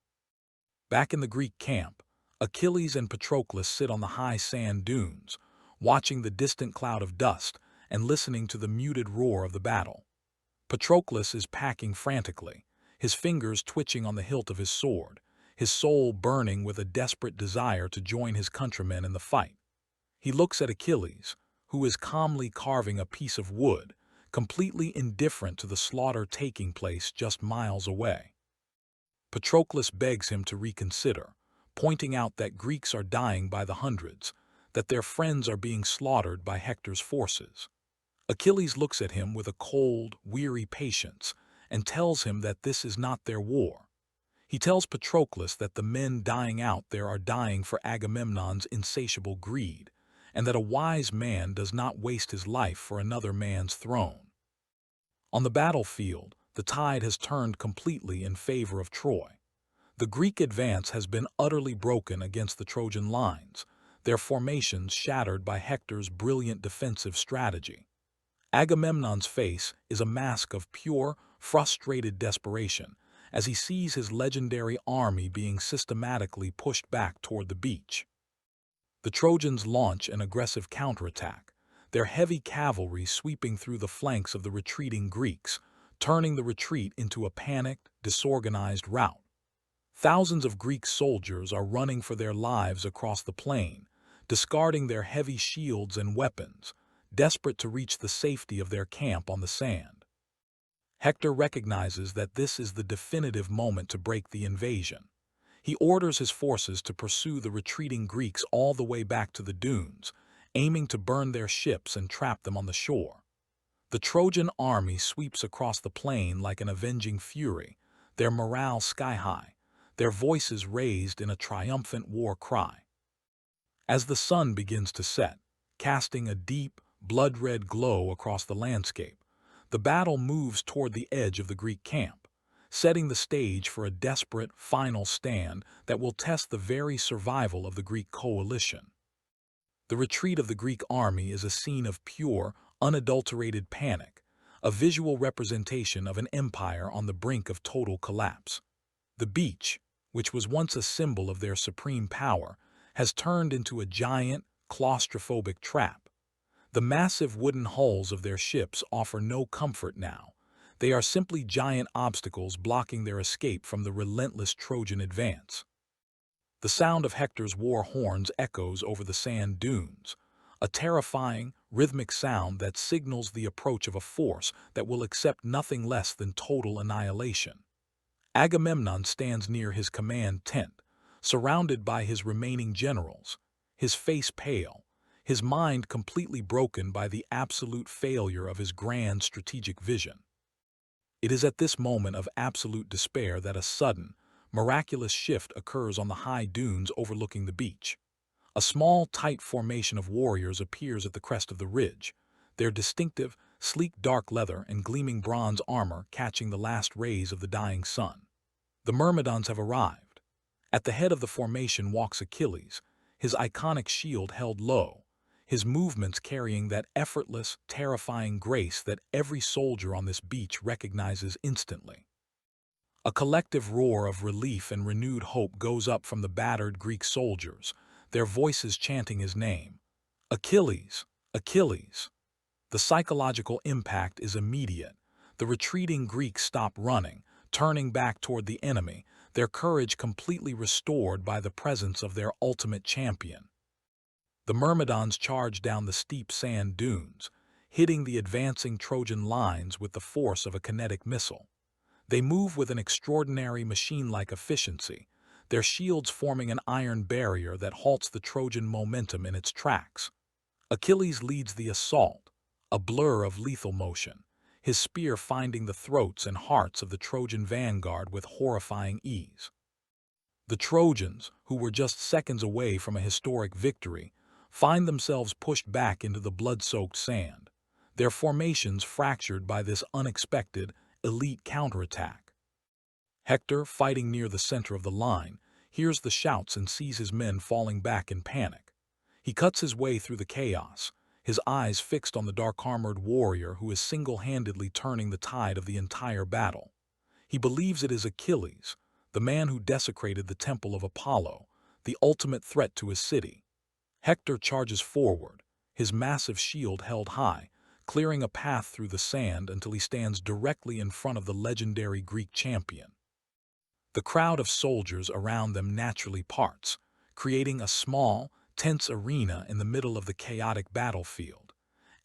Back in the Greek camp, Achilles and Patroclus sit on the high sand dunes, watching the distant cloud of dust and listening to the muted roar of the battle. Patroclus is packing frantically, his fingers twitching on the hilt of his sword, his soul burning with a desperate desire to join his countrymen in the fight. He looks at Achilles, who is calmly carving a piece of wood, completely indifferent to the slaughter taking place just miles away. Patroclus begs him to reconsider, pointing out that Greeks are dying by the hundreds, that their friends are being slaughtered by Hector's forces. Achilles looks at him with a cold, weary patience and tells him that this is not their war. He tells Patroclus that the men dying out there are dying for Agamemnon's insatiable greed, and that a wise man does not waste his life for another man's throne. On the battlefield, the tide has turned completely in favor of Troy. The Greek advance has been utterly broken against the Trojan lines, their formations shattered by Hector's brilliant defensive strategy. Agamemnon's face is a mask of pure, frustrated desperation as he sees his legendary army being systematically pushed back toward the beach. The Trojans launch an aggressive counterattack, their heavy cavalry sweeping through the flanks of the retreating Greeks, turning the retreat into a panicked, disorganized rout. Thousands of Greek soldiers are running for their lives across the plain, discarding their heavy shields and weapons, desperate to reach the safety of their camp on the sand. Hector recognizes that this is the definitive moment to break the invasion. He orders his forces to pursue the retreating Greeks all the way back to the dunes, aiming to burn their ships and trap them on the shore. The Trojan army sweeps across the plain like an avenging fury, their morale sky-high, their voices raised in a triumphant war cry. As the sun begins to set, casting a deep, blood-red glow across the landscape, the battle moves toward the edge of the Greek camp, setting the stage for a desperate, final stand that will test the very survival of the Greek coalition. The retreat of the Greek army is a scene of pure, unadulterated panic, a visual representation of an empire on the brink of total collapse. The beach, which was once a symbol of their supreme power, has turned into a giant, claustrophobic trap. The massive wooden hulls of their ships offer no comfort now. They are simply giant obstacles blocking their escape from the relentless Trojan advance. The sound of Hector's war horns echoes over the sand dunes, a terrifying, rhythmic sound that signals the approach of a force that will accept nothing less than total annihilation. Agamemnon stands near his command tent, surrounded by his remaining generals, his face pale, his mind completely broken by the absolute failure of his grand strategic vision. It is at this moment of absolute despair that a sudden, miraculous shift occurs on the high dunes overlooking the beach. A small, tight formation of warriors appears at the crest of the ridge, their distinctive, sleek dark leather and gleaming bronze armor catching the last rays of the dying sun. The Myrmidons have arrived. At the head of the formation walks Achilles, his iconic shield held low, his movements carrying that effortless, terrifying grace that every soldier on this beach recognizes instantly. A collective roar of relief and renewed hope goes up from the battered Greek soldiers, their voices chanting his name. Achilles! Achilles! The psychological impact is immediate. The retreating Greeks stop running, turning back toward the enemy, their courage completely restored by the presence of their ultimate champion. The Myrmidons charge down the steep sand dunes, hitting the advancing Trojan lines with the force of a kinetic missile. They move with an extraordinary machine-like efficiency, their shields forming an iron barrier that halts the Trojan momentum in its tracks. Achilles leads the assault, a blur of lethal motion, his spear finding the throats and hearts of the Trojan vanguard with horrifying ease. The Trojans, who were just seconds away from a historic victory, find themselves pushed back into the blood-soaked sand, their formations fractured by this unexpected, elite counterattack. Hector, fighting near the center of the line, hears the shouts and sees his men falling back in panic. He cuts his way through the chaos, his eyes fixed on the dark-armored warrior who is single-handedly turning the tide of the entire battle. He believes it is Achilles, the man who desecrated the temple of Apollo, the ultimate threat to his city. Hector charges forward, his massive shield held high, clearing a path through the sand until he stands directly in front of the legendary Greek champion. The crowd of soldiers around them naturally parts, creating a small, tense arena in the middle of the chaotic battlefield,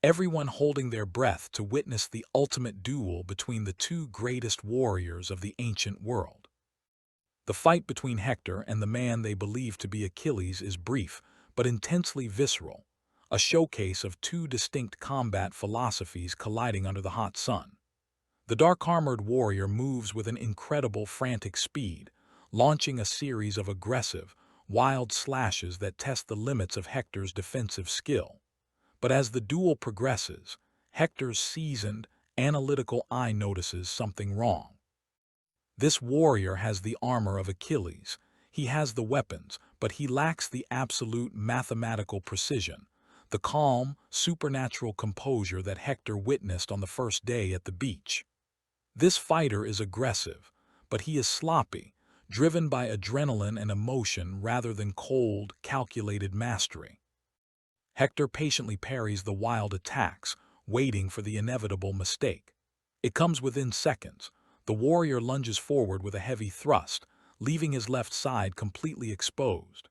everyone holding their breath to witness the ultimate duel between the two greatest warriors of the ancient world. The fight between Hector and the man they believe to be Achilles is brief, but intensely visceral, a showcase of two distinct combat philosophies colliding under the hot sun. The dark-armored warrior moves with an incredible frantic speed, launching a series of aggressive, wild slashes that test the limits of Hector's defensive skill. But as the duel progresses, Hector's seasoned, analytical eye notices something wrong. This warrior has the armor of Achilles. He has the weapons, but he lacks the absolute mathematical precision, the calm, supernatural composure that Hector witnessed on the first day at the beach. This fighter is aggressive, but he is sloppy, driven by adrenaline and emotion rather than cold, calculated mastery. Hector patiently parries the wild attacks, waiting for the inevitable mistake. It comes within seconds. The warrior lunges forward with a heavy thrust, leaving his left side completely exposed.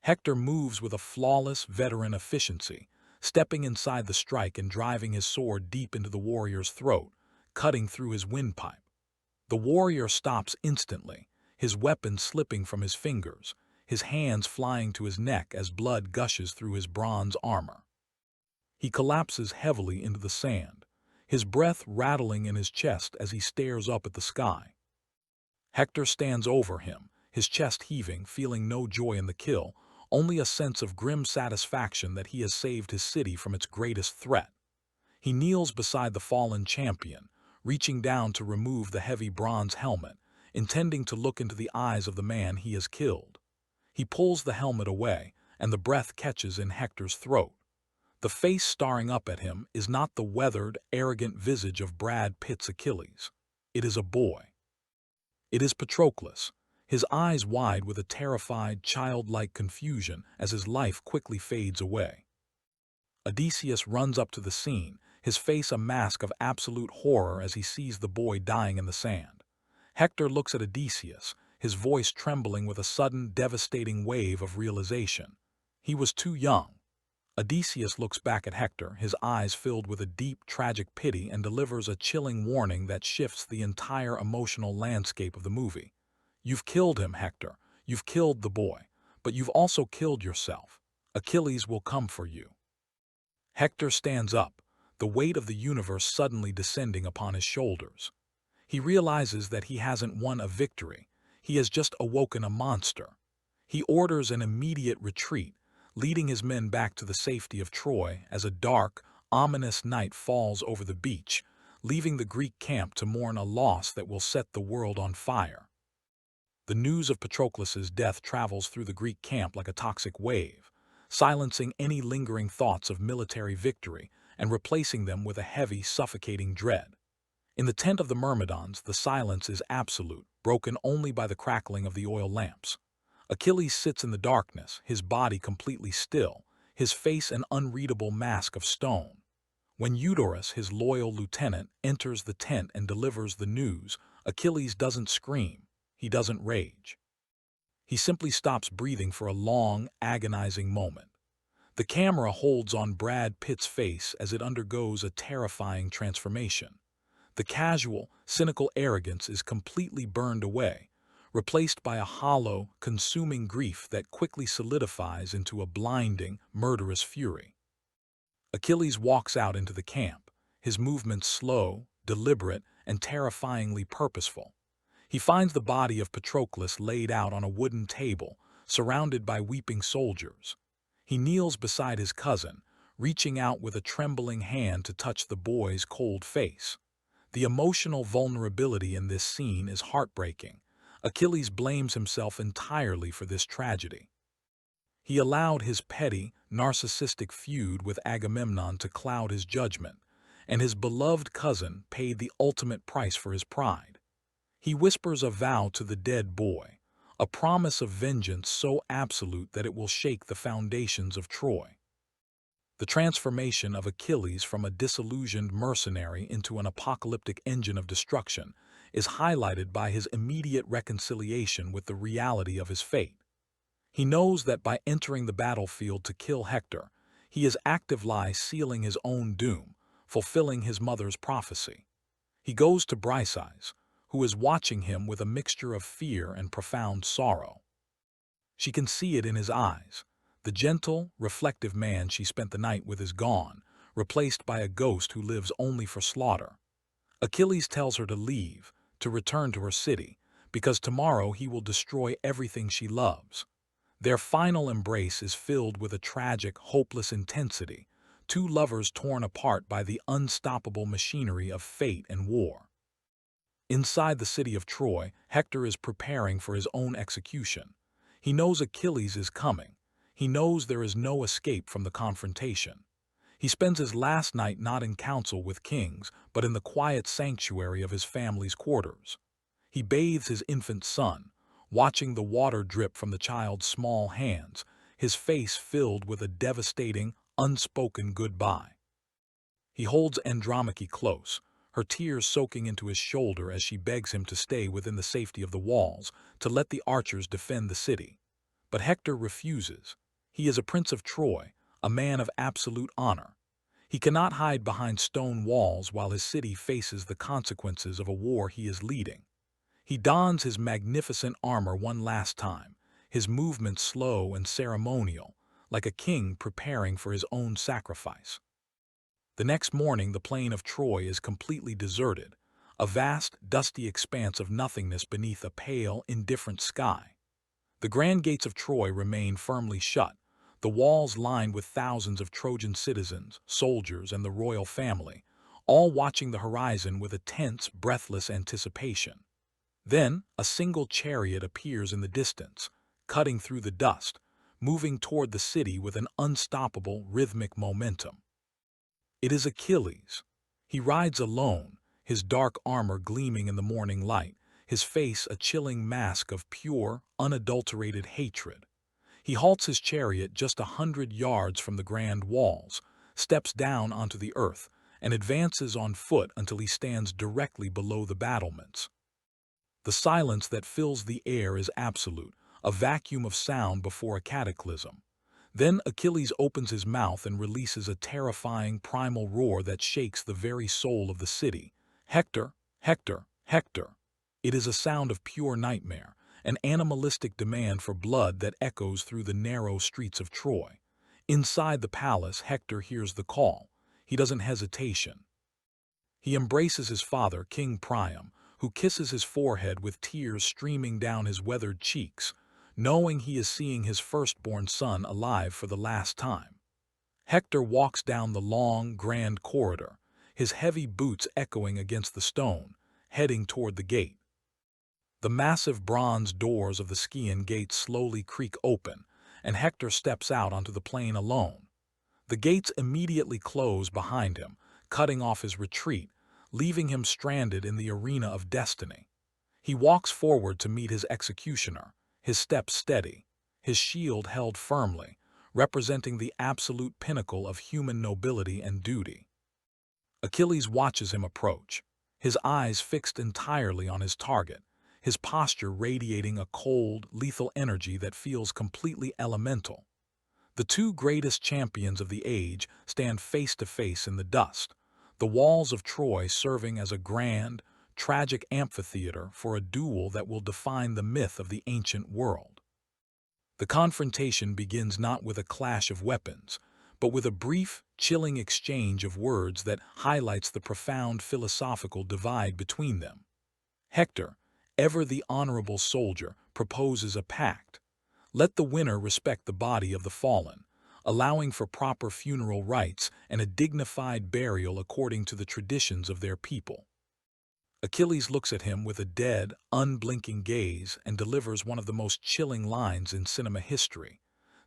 Hector moves with a flawless, veteran efficiency, stepping inside the strike and driving his sword deep into the warrior's throat, cutting through his windpipe. The warrior stops instantly, his weapon slipping from his fingers, his hands flying to his neck as blood gushes through his bronze armor. He collapses heavily into the sand, his breath rattling in his chest as he stares up at the sky. Hector stands over him, his chest heaving, feeling no joy in the kill, only a sense of grim satisfaction that he has saved his city from its greatest threat. He kneels beside the fallen champion, reaching down to remove the heavy bronze helmet, intending to look into the eyes of the man he has killed. He pulls the helmet away, and the breath catches in Hector's throat. The face staring up at him is not the weathered, arrogant visage of Brad Pitt's Achilles. It is a boy. It is Patroclus, his eyes wide with a terrified, childlike confusion as his life quickly fades away. Odysseus runs up to the scene, his face a mask of absolute horror as he sees the boy dying in the sand. Hector looks at Odysseus, his voice trembling with a sudden, devastating wave of realization. He was too young. Odysseus looks back at Hector, his eyes filled with a deep, tragic pity, and delivers a chilling warning that shifts the entire emotional landscape of the movie. You've killed him, Hector. You've killed the boy. But you've also killed yourself. Achilles will come for you. Hector stands up, the weight of the universe suddenly descending upon his shoulders. He realizes that he hasn't won a victory. He has just awoken a monster. He orders an immediate retreat, leading his men back to the safety of Troy as a dark, ominous night falls over the beach, leaving the Greek camp to mourn a loss that will set the world on fire. The news of Patroclus's death travels through the Greek camp like a toxic wave, silencing any lingering thoughts of military victory and replacing them with a heavy, suffocating dread. In the tent of the Myrmidons, the silence is absolute, broken only by the crackling of the oil lamps. Achilles sits in the darkness, his body completely still, his face an unreadable mask of stone. When Eudorus, his loyal lieutenant, enters the tent and delivers the news, Achilles doesn't scream, he doesn't rage. He simply stops breathing for a long, agonizing moment. The camera holds on Brad Pitt's face as it undergoes a terrifying transformation. The casual, cynical arrogance is completely burned away, replaced by a hollow, consuming grief that quickly solidifies into a blinding, murderous fury. Achilles walks out into the camp, his movements slow, deliberate, and terrifyingly purposeful. He finds the body of Patroclus laid out on a wooden table, surrounded by weeping soldiers. He kneels beside his cousin, reaching out with a trembling hand to touch the boy's cold face. The emotional vulnerability in this scene is heartbreaking. Achilles blames himself entirely for this tragedy. He allowed his petty, narcissistic feud with Agamemnon to cloud his judgment, and his beloved cousin paid the ultimate price for his pride. He whispers a vow to the dead boy, a promise of vengeance so absolute that it will shake the foundations of Troy. The transformation of Achilles from a disillusioned mercenary into an apocalyptic engine of destruction is highlighted by his immediate reconciliation with the reality of his fate. He knows that by entering the battlefield to kill Hector, he is actively sealing his own doom, fulfilling his mother's prophecy. He goes to Briseis, who is watching him with a mixture of fear and profound sorrow. She can see it in his eyes. The gentle, reflective man she spent the night with is gone, replaced by a ghost who lives only for slaughter. Achilles tells her to leave, to return to her city, because tomorrow he will destroy everything she loves. Their final embrace is filled with a tragic, hopeless intensity, two lovers torn apart by the unstoppable machinery of fate and war. Inside the city of Troy, Hector is preparing for his own execution. He knows Achilles is coming. He knows there is no escape from the confrontation. He spends his last night not in council with kings, but in the quiet sanctuary of his family's quarters. He bathes his infant son, watching the water drip from the child's small hands, his face filled with a devastating, unspoken goodbye. He holds Andromache close, her tears soaking into his shoulder as she begs him to stay within the safety of the walls, to let the archers defend the city. But Hector refuses. He is a prince of Troy, a man of absolute honor. He cannot hide behind stone walls while his city faces the consequences of a war he is leading. He dons his magnificent armor one last time, his movements slow and ceremonial, like a king preparing for his own sacrifice. The next morning, the plain of Troy is completely deserted, a vast, dusty expanse of nothingness beneath a pale, indifferent sky. The grand gates of Troy remain firmly shut, the walls lined with thousands of Trojan citizens, soldiers, and the royal family, all watching the horizon with a tense, breathless anticipation. Then, a single chariot appears in the distance, cutting through the dust, moving toward the city with an unstoppable, rhythmic momentum. It is Achilles. He rides alone, his dark armor gleaming in the morning light, his face a chilling mask of pure, unadulterated hatred. He halts his chariot just 100 yards from the grand walls, steps down onto the earth, and advances on foot until he stands directly below the battlements. The silence that fills the air is absolute, a vacuum of sound before a cataclysm. Then Achilles opens his mouth and releases a terrifying primal roar that shakes the very soul of the city. Hector, Hector, Hector. It is a sound of pure nightmare, an animalistic demand for blood that echoes through the narrow streets of Troy. Inside the palace, Hector hears the call. He doesn't hesitation. He embraces his father, King Priam, who kisses his forehead with tears streaming down his weathered cheeks. knowing he is seeing his firstborn son alive for the last time. Hector walks down the long, grand corridor, his heavy boots echoing against the stone, heading toward the gate. The massive bronze doors of the Scaean gate slowly creak open, and Hector steps out onto the plain alone. The gates immediately close behind him, cutting off his retreat, leaving him stranded in the arena of destiny. He walks forward to meet his executioner, his steps steady, his shield held firmly, representing the absolute pinnacle of human nobility and duty. Achilles watches him approach, his eyes fixed entirely on his target, his posture radiating a cold, lethal energy that feels completely elemental. The two greatest champions of the age stand face to face in the dust, the walls of Troy serving as a grand, tragic amphitheater for a duel that will define the myth of the ancient world. The confrontation begins not with a clash of weapons, but with a brief, chilling exchange of words that highlights the profound philosophical divide between them. Hector, ever the honorable soldier, proposes a pact. Let the winner respect the body of the fallen, allowing for proper funeral rites and a dignified burial according to the traditions of their people. Achilles looks at him with a dead, unblinking gaze and delivers one of the most chilling lines in cinema history.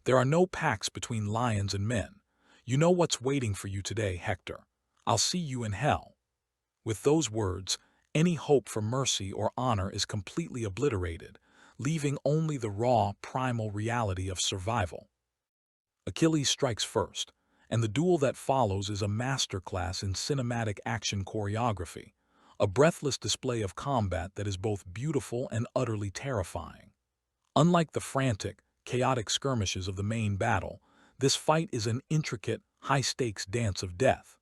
There are no pacts between lions and men. You know what's waiting for you today, Hector. I'll see you in hell. With those words, any hope for mercy or honor is completely obliterated, leaving only the raw, primal reality of survival. Achilles strikes first, and the duel that follows is a masterclass in cinematic action choreography, a breathless display of combat that is both beautiful and utterly terrifying. Unlike the frantic, chaotic skirmishes of the main battle, this fight is an intricate, high-stakes dance of death.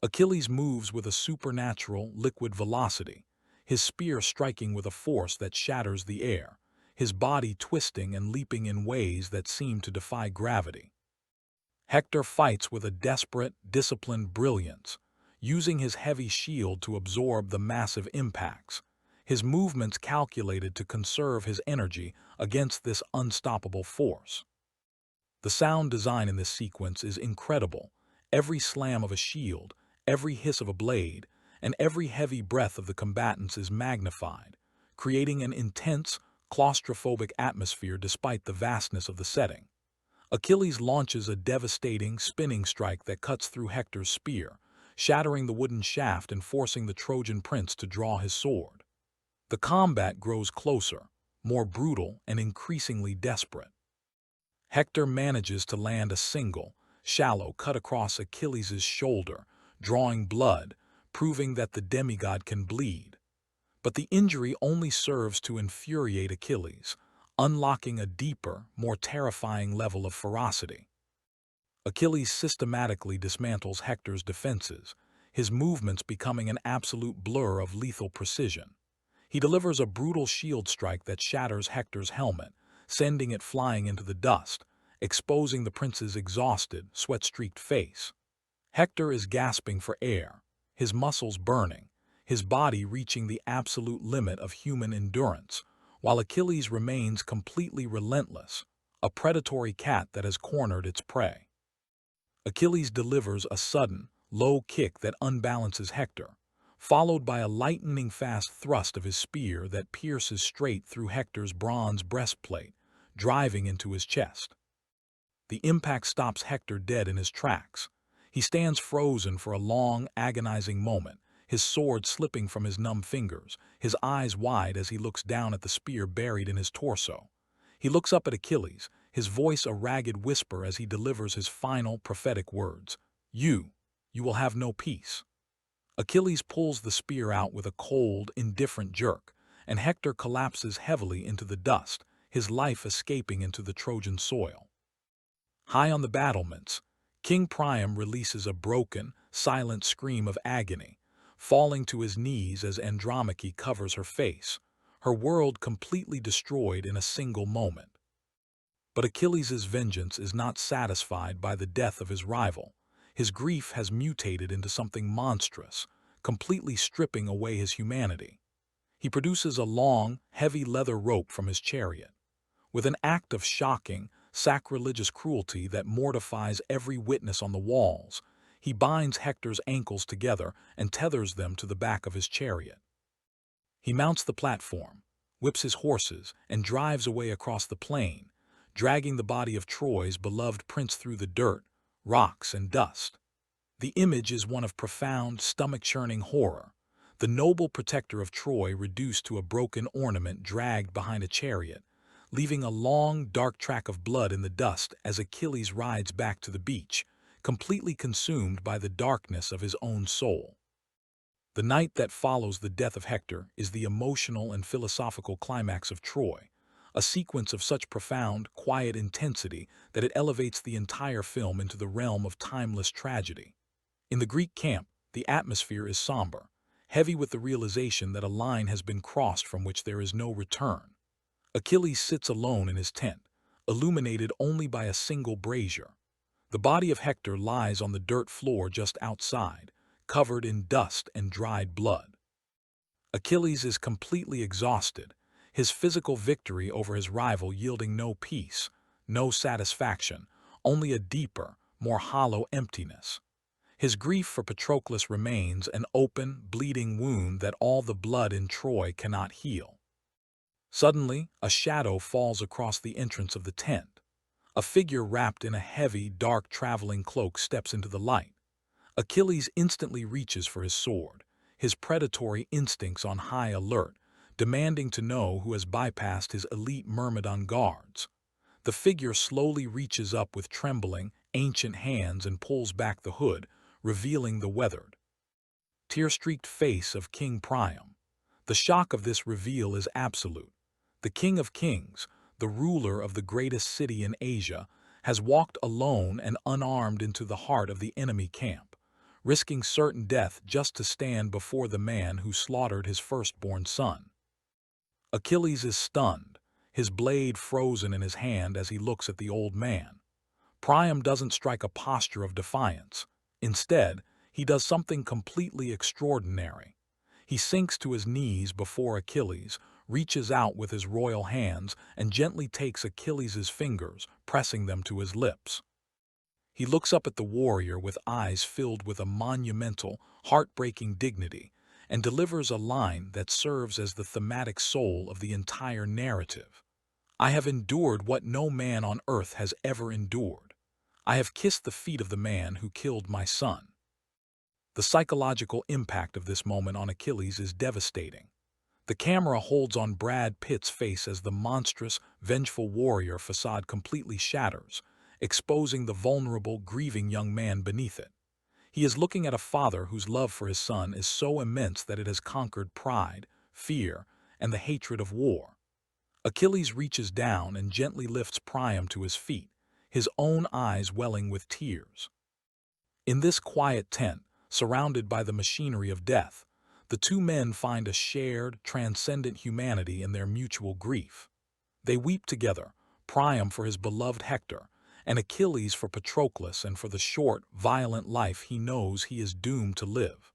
Achilles moves with a supernatural, liquid velocity, his spear striking with a force that shatters the air, his body twisting and leaping in ways that seem to defy gravity. Hector fights with a desperate, disciplined brilliance, using his heavy shield to absorb the massive impacts, his movements calculated to conserve his energy against this unstoppable force. The sound design in this sequence is incredible. Every slam of a shield, every hiss of a blade, and every heavy breath of the combatants is magnified, creating an intense, claustrophobic atmosphere despite the vastness of the setting. Achilles launches a devastating, spinning strike that cuts through Hector's spear, shattering the wooden shaft and forcing the Trojan prince to draw his sword. The combat grows closer, more brutal and increasingly desperate. Hector manages to land a single, shallow cut across Achilles' shoulder, drawing blood, proving that the demigod can bleed. But the injury only serves to infuriate Achilles, unlocking a deeper, more terrifying level of ferocity. Achilles systematically dismantles Hector's defenses, his movements becoming an absolute blur of lethal precision. He delivers a brutal shield strike that shatters Hector's helmet, sending it flying into the dust, exposing the prince's exhausted, sweat-streaked face. Hector is gasping for air, his muscles burning, his body reaching the absolute limit of human endurance, while Achilles remains completely relentless, a predatory cat that has cornered its prey. Achilles delivers a sudden, low kick that unbalances Hector, followed by a lightning-fast thrust of his spear that pierces straight through Hector's bronze breastplate, driving into his chest. The impact stops Hector dead in his tracks. He stands frozen for a long, agonizing moment, his sword slipping from his numb fingers, his eyes wide as he looks down at the spear buried in his torso. He looks up at Achilles, his voice a ragged whisper as he delivers his final prophetic words. You will have no peace." Achilles pulls the spear out with a cold, indifferent jerk, and Hector collapses heavily into the dust, his life escaping into the Trojan soil. High on the battlements, King Priam releases a broken, silent scream of agony, falling to his knees as Andromache covers her face, her world completely destroyed in a single moment. But Achilles' vengeance is not satisfied by the death of his rival. His grief has mutated into something monstrous, completely stripping away his humanity. He produces a long, heavy leather rope from his chariot. With an act of shocking, sacrilegious cruelty that mortifies every witness on the walls, he binds Hector's ankles together and tethers them to the back of his chariot. He mounts the platform, whips his horses, and drives away across the plain, dragging the body of Troy's beloved prince through the dirt, rocks, and dust. The image is one of profound, stomach-churning horror, the noble protector of Troy reduced to a broken ornament dragged behind a chariot, leaving a long, dark track of blood in the dust as Achilles rides back to the beach, completely consumed by the darkness of his own soul. The night that follows the death of Hector is the emotional and philosophical climax of Troy, a sequence of such profound, quiet intensity that it elevates the entire film into the realm of timeless tragedy. In the Greek camp, the atmosphere is somber, heavy with the realization that a line has been crossed from which there is no return. Achilles sits alone in his tent, illuminated only by a single brazier. The body of Hector lies on the dirt floor just outside, covered in dust and dried blood. Achilles is completely exhausted, his physical victory over his rival yielding no peace, no satisfaction, only a deeper, more hollow emptiness. His grief for Patroclus remains an open, bleeding wound that all the blood in Troy cannot heal. Suddenly, a shadow falls across the entrance of the tent. A figure wrapped in a heavy, dark traveling cloak steps into the light. Achilles instantly reaches for his sword, his predatory instincts on high alert, demanding to know who has bypassed his elite Myrmidon guards. The figure slowly reaches up with trembling, ancient hands and pulls back the hood, revealing the weathered, tear-streaked face of King Priam. The shock of this reveal is absolute. The King of Kings, the ruler of the greatest city in Asia, has walked alone and unarmed into the heart of the enemy camp, risking certain death just to stand before the man who slaughtered his firstborn son. Achilles is stunned, his blade frozen in his hand as he looks at the old man. Priam doesn't strike a posture of defiance. Instead, he does something completely extraordinary. He sinks to his knees before Achilles, reaches out with his royal hands, and gently takes Achilles' fingers, pressing them to his lips. He looks up at the warrior with eyes filled with a monumental, heartbreaking dignity, and delivers a line that serves as the thematic soul of the entire narrative. "I have endured what no man on earth has ever endured. I have kissed the feet of the man who killed my son." The psychological impact of this moment on Achilles is devastating. The camera holds on Brad Pitt's face as the monstrous, vengeful warrior facade completely shatters, exposing the vulnerable, grieving young man beneath it. He is looking at a father whose love for his son is so immense that it has conquered pride, fear, and the hatred of war. Achilles reaches down and gently lifts Priam to his feet, his own eyes welling with tears. In this quiet tent, surrounded by the machinery of death, the two men find a shared, transcendent humanity in their mutual grief. They weep together, Priam for his beloved Hector, and Achilles for Patroclus and for the short, violent life he knows he is doomed to live.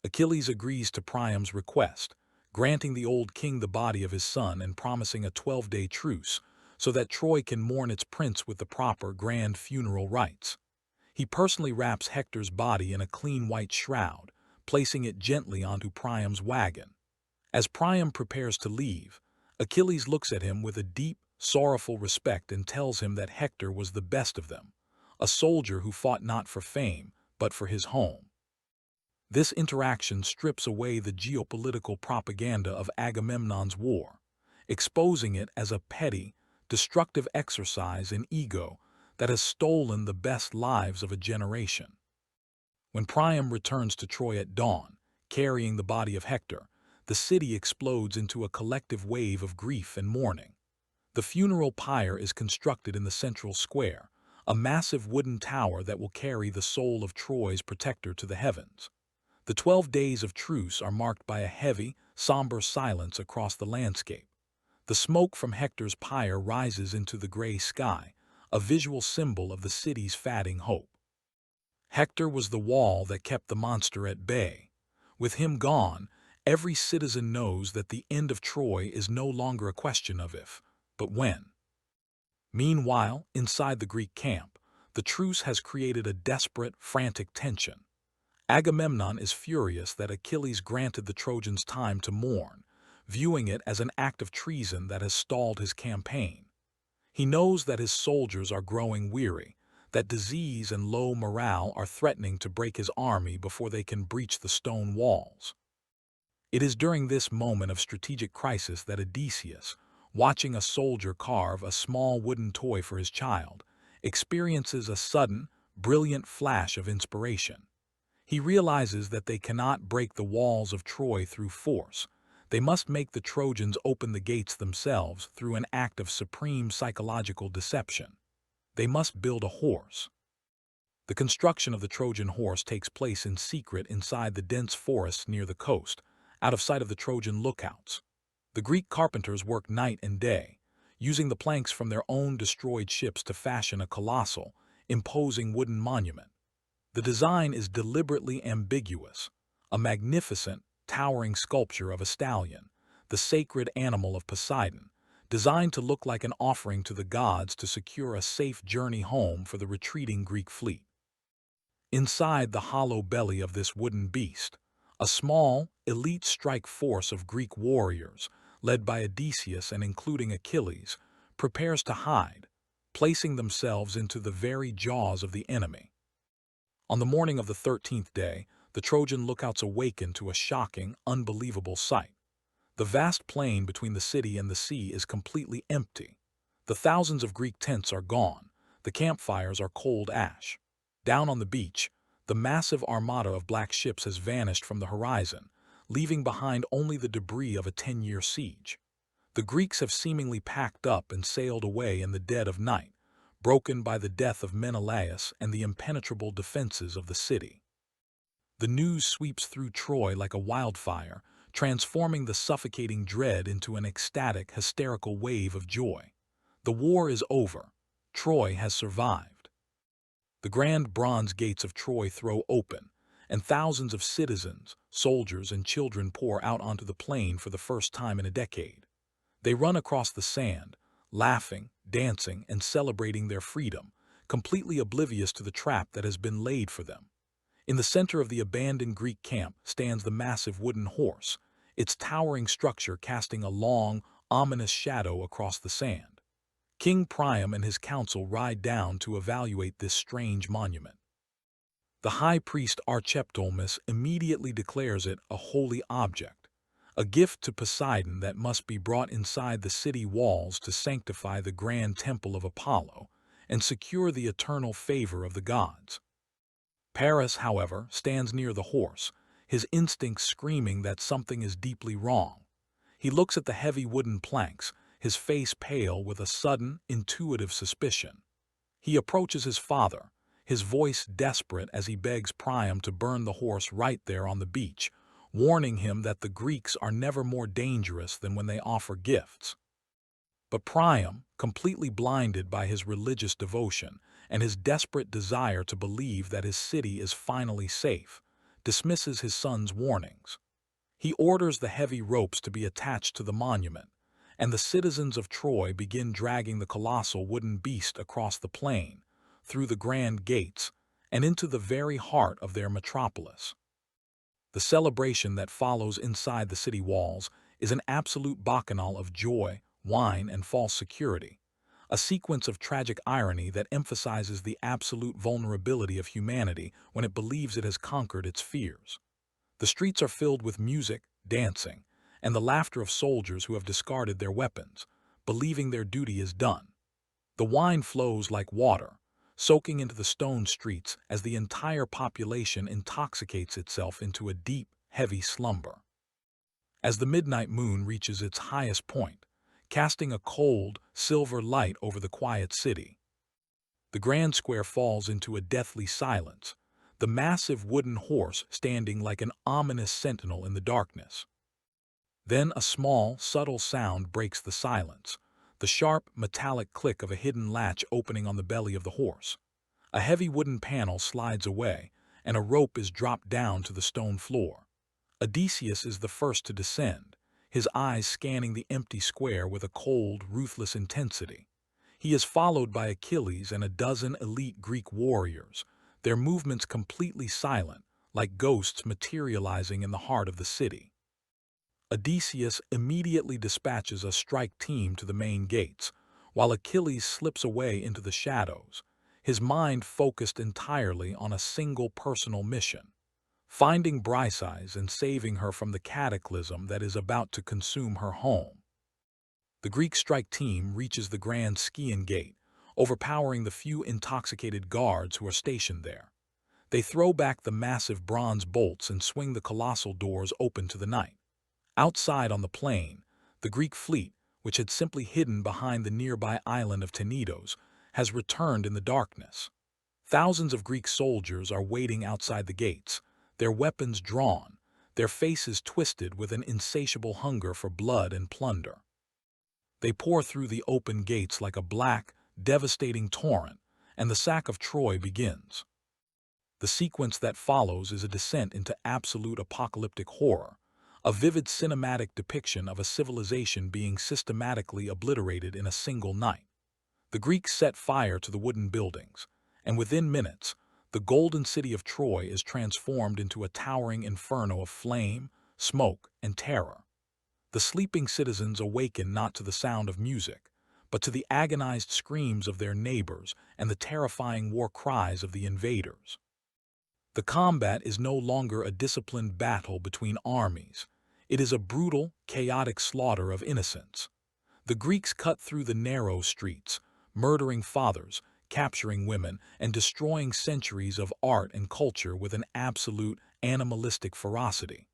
Achilles agrees to Priam's request, granting the old king the body of his son and promising a 12-day truce so that Troy can mourn its prince with the proper grand funeral rites. He personally wraps Hector's body in a clean white shroud, placing it gently onto Priam's wagon. As Priam prepares to leave, Achilles looks at him with a deep, sorrowful respect and tells him that Hector was the best of them, a soldier who fought not for fame, but for his home. This interaction strips away the geopolitical propaganda of Agamemnon's war, exposing it as a petty, destructive exercise in ego that has stolen the best lives of a generation. When Priam returns to Troy at dawn, carrying the body of Hector, the city explodes into a collective wave of grief and mourning. The funeral pyre is constructed in the central square, a massive wooden tower that will carry the soul of Troy's protector to the heavens. The 12 days of truce are marked by a heavy, somber silence across the landscape. The smoke from Hector's pyre rises into the gray sky, a visual symbol of the city's fading hope. Hector was the wall that kept the monster at bay. With him gone, every citizen knows that the end of Troy is no longer a question of if, but when. Meanwhile, inside the Greek camp, the truce has created a desperate, frantic tension. Agamemnon is furious that Achilles granted the Trojans time to mourn, viewing it as an act of treason that has stalled his campaign. He knows that his soldiers are growing weary, that disease and low morale are threatening to break his army before they can breach the stone walls. It is during this moment of strategic crisis that Odysseus, watching a soldier carve a small wooden toy for his child, experiences a sudden, brilliant flash of inspiration. He realizes that they cannot break the walls of Troy through force. They must make the Trojans open the gates themselves through an act of supreme psychological deception. They must build a horse. The construction of the Trojan horse takes place in secret inside the dense forests near the coast, out of sight of the Trojan lookouts. The Greek carpenters work night and day, using the planks from their own destroyed ships to fashion a colossal, imposing wooden monument. The design is deliberately ambiguous, a magnificent, towering sculpture of a stallion, the sacred animal of Poseidon, designed to look like an offering to the gods to secure a safe journey home for the retreating Greek fleet. Inside the hollow belly of this wooden beast, a small, elite strike force of Greek warriors, led by Odysseus and including Achilles, prepares to hide, placing themselves into the very jaws of the enemy. On the morning of the 13th day, the Trojan lookouts awaken to a shocking, unbelievable sight. The vast plain between the city and the sea is completely empty. The thousands of Greek tents are gone. The campfires are cold ash. Down on the beach, the massive armada of black ships has vanished from the horizon, leaving behind only the debris of a 10-year siege. The Greeks have seemingly packed up and sailed away in the dead of night, broken by the death of Menelaus and the impenetrable defenses of the city. The news sweeps through Troy like a wildfire, transforming the suffocating dread into an ecstatic, hysterical wave of joy. The war is over. Troy has survived. The grand bronze gates of Troy throw open, and thousands of citizens, soldiers, and children pour out onto the plain for the first time in a decade. They run across the sand, laughing, dancing, and celebrating their freedom, completely oblivious to the trap that has been laid for them. In the center of the abandoned Greek camp stands the massive wooden horse, its towering structure casting a long, ominous shadow across the sand. King Priam and his council ride down to evaluate this strange monument. The high priest Archeptolemus immediately declares it a holy object, a gift to Poseidon that must be brought inside the city walls to sanctify the grand temple of Apollo and secure the eternal favor of the gods. Paris, however, stands near the horse, his instincts screaming that something is deeply wrong. He looks at the heavy wooden planks, his face pale with a sudden, intuitive suspicion. He approaches his father, his voice desperate as he begs Priam to burn the horse right there on the beach, warning him that the Greeks are never more dangerous than when they offer gifts. But Priam, completely blinded by his religious devotion and his desperate desire to believe that his city is finally safe, dismisses his son's warnings. He orders the heavy ropes to be attached to the monument, and the citizens of Troy begin dragging the colossal wooden beast across the plain, through the grand gates, and into the very heart of their metropolis. The celebration that follows inside the city walls is an absolute bacchanal of joy, wine, and false security, a sequence of tragic irony that emphasizes the absolute vulnerability of humanity when it believes it has conquered its fears. The streets are filled with music, dancing, and the laughter of soldiers who have discarded their weapons, believing their duty is done. The wine flows like water, soaking into the stone streets as the entire population intoxicates itself into a deep, heavy slumber. As the midnight moon reaches its highest point, casting a cold, silver light over the quiet city, the grand square falls into a deathly silence, the massive wooden horse standing like an ominous sentinel in the darkness. Then a small, subtle sound breaks the silence, the sharp, metallic click of a hidden latch opening on the belly of the horse. A heavy wooden panel slides away, and a rope is dropped down to the stone floor. Odysseus is the first to descend, his eyes scanning the empty square with a cold, ruthless intensity. He is followed by Achilles and a dozen elite Greek warriors, their movements completely silent, like ghosts materializing in the heart of the city. Odysseus immediately dispatches a strike team to the main gates, while Achilles slips away into the shadows, his mind focused entirely on a single personal mission: finding Briseis and saving her from the cataclysm that is about to consume her home. The Greek strike team reaches the Grand Scaean Gate, overpowering the few intoxicated guards who are stationed there. They throw back the massive bronze bolts and swing the colossal doors open to the night. Outside on the plain, the Greek fleet, which had simply hidden behind the nearby island of Tenedos, has returned in the darkness. Thousands of Greek soldiers are waiting outside the gates, their weapons drawn, their faces twisted with an insatiable hunger for blood and plunder. They pour through the open gates like a black, devastating torrent, and the sack of Troy begins. The sequence that follows is a descent into absolute apocalyptic horror, a vivid cinematic depiction of a civilization being systematically obliterated in a single night. The Greeks set fire to the wooden buildings, and within minutes, the golden city of Troy is transformed into a towering inferno of flame, smoke, and terror. The sleeping citizens awaken not to the sound of music, but to the agonized screams of their neighbors and the terrifying war cries of the invaders. The combat is no longer a disciplined battle between armies. It is a brutal, chaotic slaughter of innocents. The Greeks cut through the narrow streets, murdering fathers, capturing women, and destroying centuries of art and culture with an absolute, animalistic ferocity.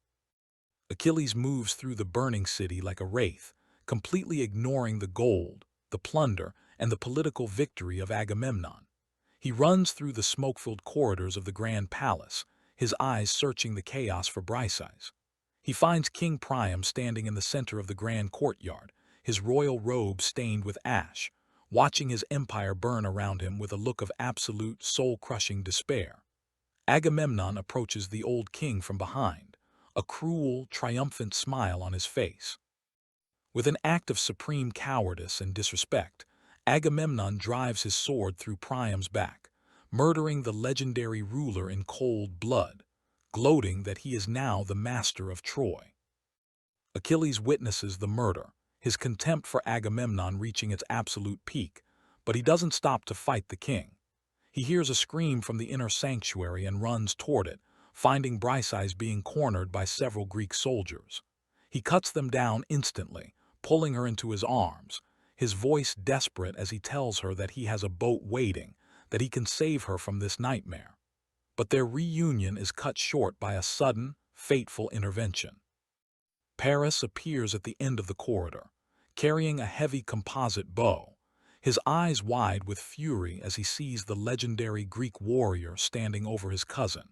Achilles moves through the burning city like a wraith, completely ignoring the gold, the plunder, and the political victory of Agamemnon. He runs through the smoke-filled corridors of the grand palace, his eyes searching the chaos for Briseis. He finds King Priam standing in the center of the grand courtyard, his royal robe stained with ash, watching his empire burn around him with a look of absolute, soul-crushing despair. Agamemnon approaches the old king from behind, a cruel, triumphant smile on his face. With an act of supreme cowardice and disrespect, Agamemnon drives his sword through Priam's back, murdering the legendary ruler in cold blood, gloating that he is now the master of Troy. Achilles witnesses the murder, his contempt for Agamemnon reaching its absolute peak, but he doesn't stop to fight the king. He hears a scream from the inner sanctuary and runs toward it, finding Briseis being cornered by several Greek soldiers. He cuts them down instantly, pulling her into his arms, his voice desperate as he tells her that he has a boat waiting, that he can save her from this nightmare. But their reunion is cut short by a sudden, fateful intervention. Paris appears at the end of the corridor, carrying a heavy composite bow, his eyes wide with fury as he sees the legendary Greek warrior standing over his cousin.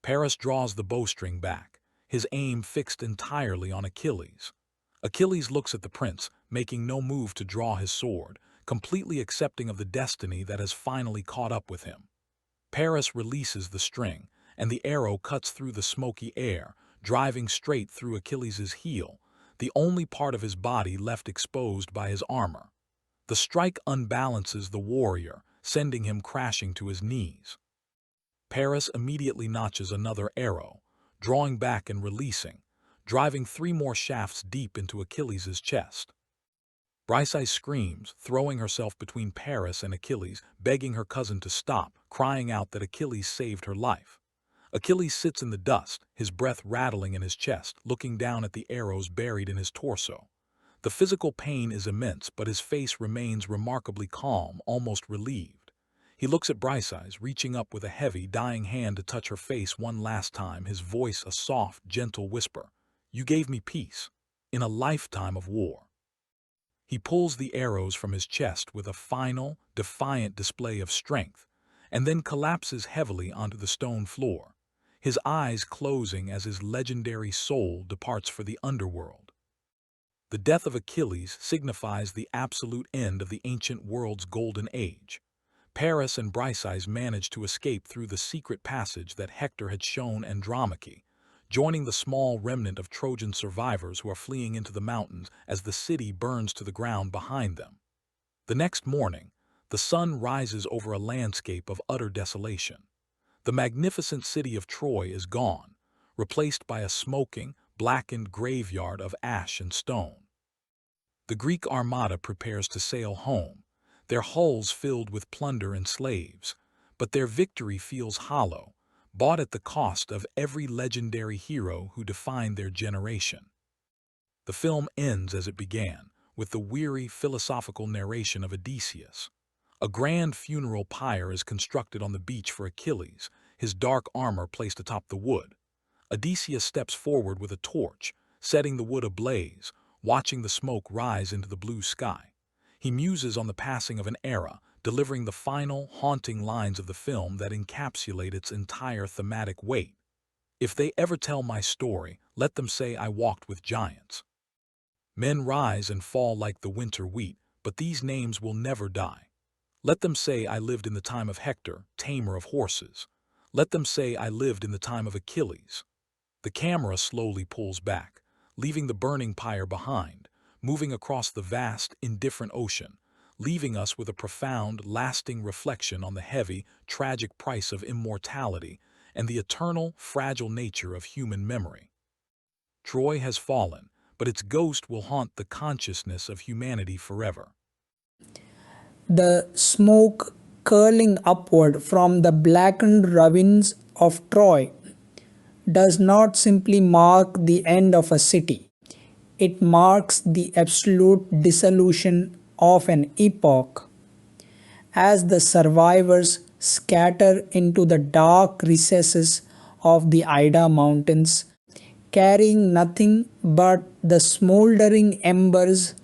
Paris draws the bowstring back, his aim fixed entirely on Achilles. Achilles looks at the prince, making no move to draw his sword, completely accepting of the destiny that has finally caught up with him. Paris releases the string, and the arrow cuts through the smoky air, driving straight through Achilles' heel, the only part of his body left exposed by his armor. The strike unbalances the warrior, sending him crashing to his knees. Paris immediately notches another arrow, drawing back and releasing, driving 3 more shafts deep into Achilles' chest. Briseis screams, throwing herself between Paris and Achilles, begging her cousin to stop, crying out that Achilles saved her life. Achilles sits in the dust, his breath rattling in his chest, looking down at the arrows buried in his torso. The physical pain is immense, but his face remains remarkably calm, almost relieved. He looks at Briseis, reaching up with a heavy, dying hand to touch her face one last time, his voice a soft, gentle whisper. "You gave me peace, in a lifetime of war." He pulls the arrows from his chest with a final, defiant display of strength, and then collapses heavily onto the stone floor, his eyes closing as his legendary soul departs for the underworld. The death of Achilles signifies the absolute end of the ancient world's golden age. Paris and Briseis managed to escape through the secret passage that Hector had shown Andromache, joining the small remnant of Trojan survivors who are fleeing into the mountains as the city burns to the ground behind them. The next morning, the sun rises over a landscape of utter desolation. The magnificent city of Troy is gone, replaced by a smoking, blackened graveyard of ash and stone. The Greek armada prepares to sail home, their hulls filled with plunder and slaves, but their victory feels hollow, bought at the cost of every legendary hero who defined their generation. The film ends as it began, with the weary philosophical narration of Odysseus. A grand funeral pyre is constructed on the beach for Achilles, his dark armor placed atop the wood. Odysseus steps forward with a torch, setting the wood ablaze, watching the smoke rise into the blue sky. He muses on the passing of an era, delivering the final, haunting lines of the film that encapsulate its entire thematic weight. If they ever tell my story, let them say I walked with giants. Men rise and fall like the winter wheat, but these names will never die. Let them say I lived in the time of Hector, tamer of horses. Let them say I lived in the time of Achilles. The camera slowly pulls back, leaving the burning pyre behind, moving across the vast, indifferent ocean, leaving us with a profound, lasting reflection on the heavy, tragic price of immortality and the eternal, fragile nature of human memory. Troy has fallen, but its ghost will haunt the consciousness of humanity forever. The smoke curling upward from the blackened ruins of Troy does not simply mark the end of a city. It marks the absolute dissolution of an epoch. As the survivors scatter into the dark recesses of the Ida Mountains, carrying nothing but the smoldering embers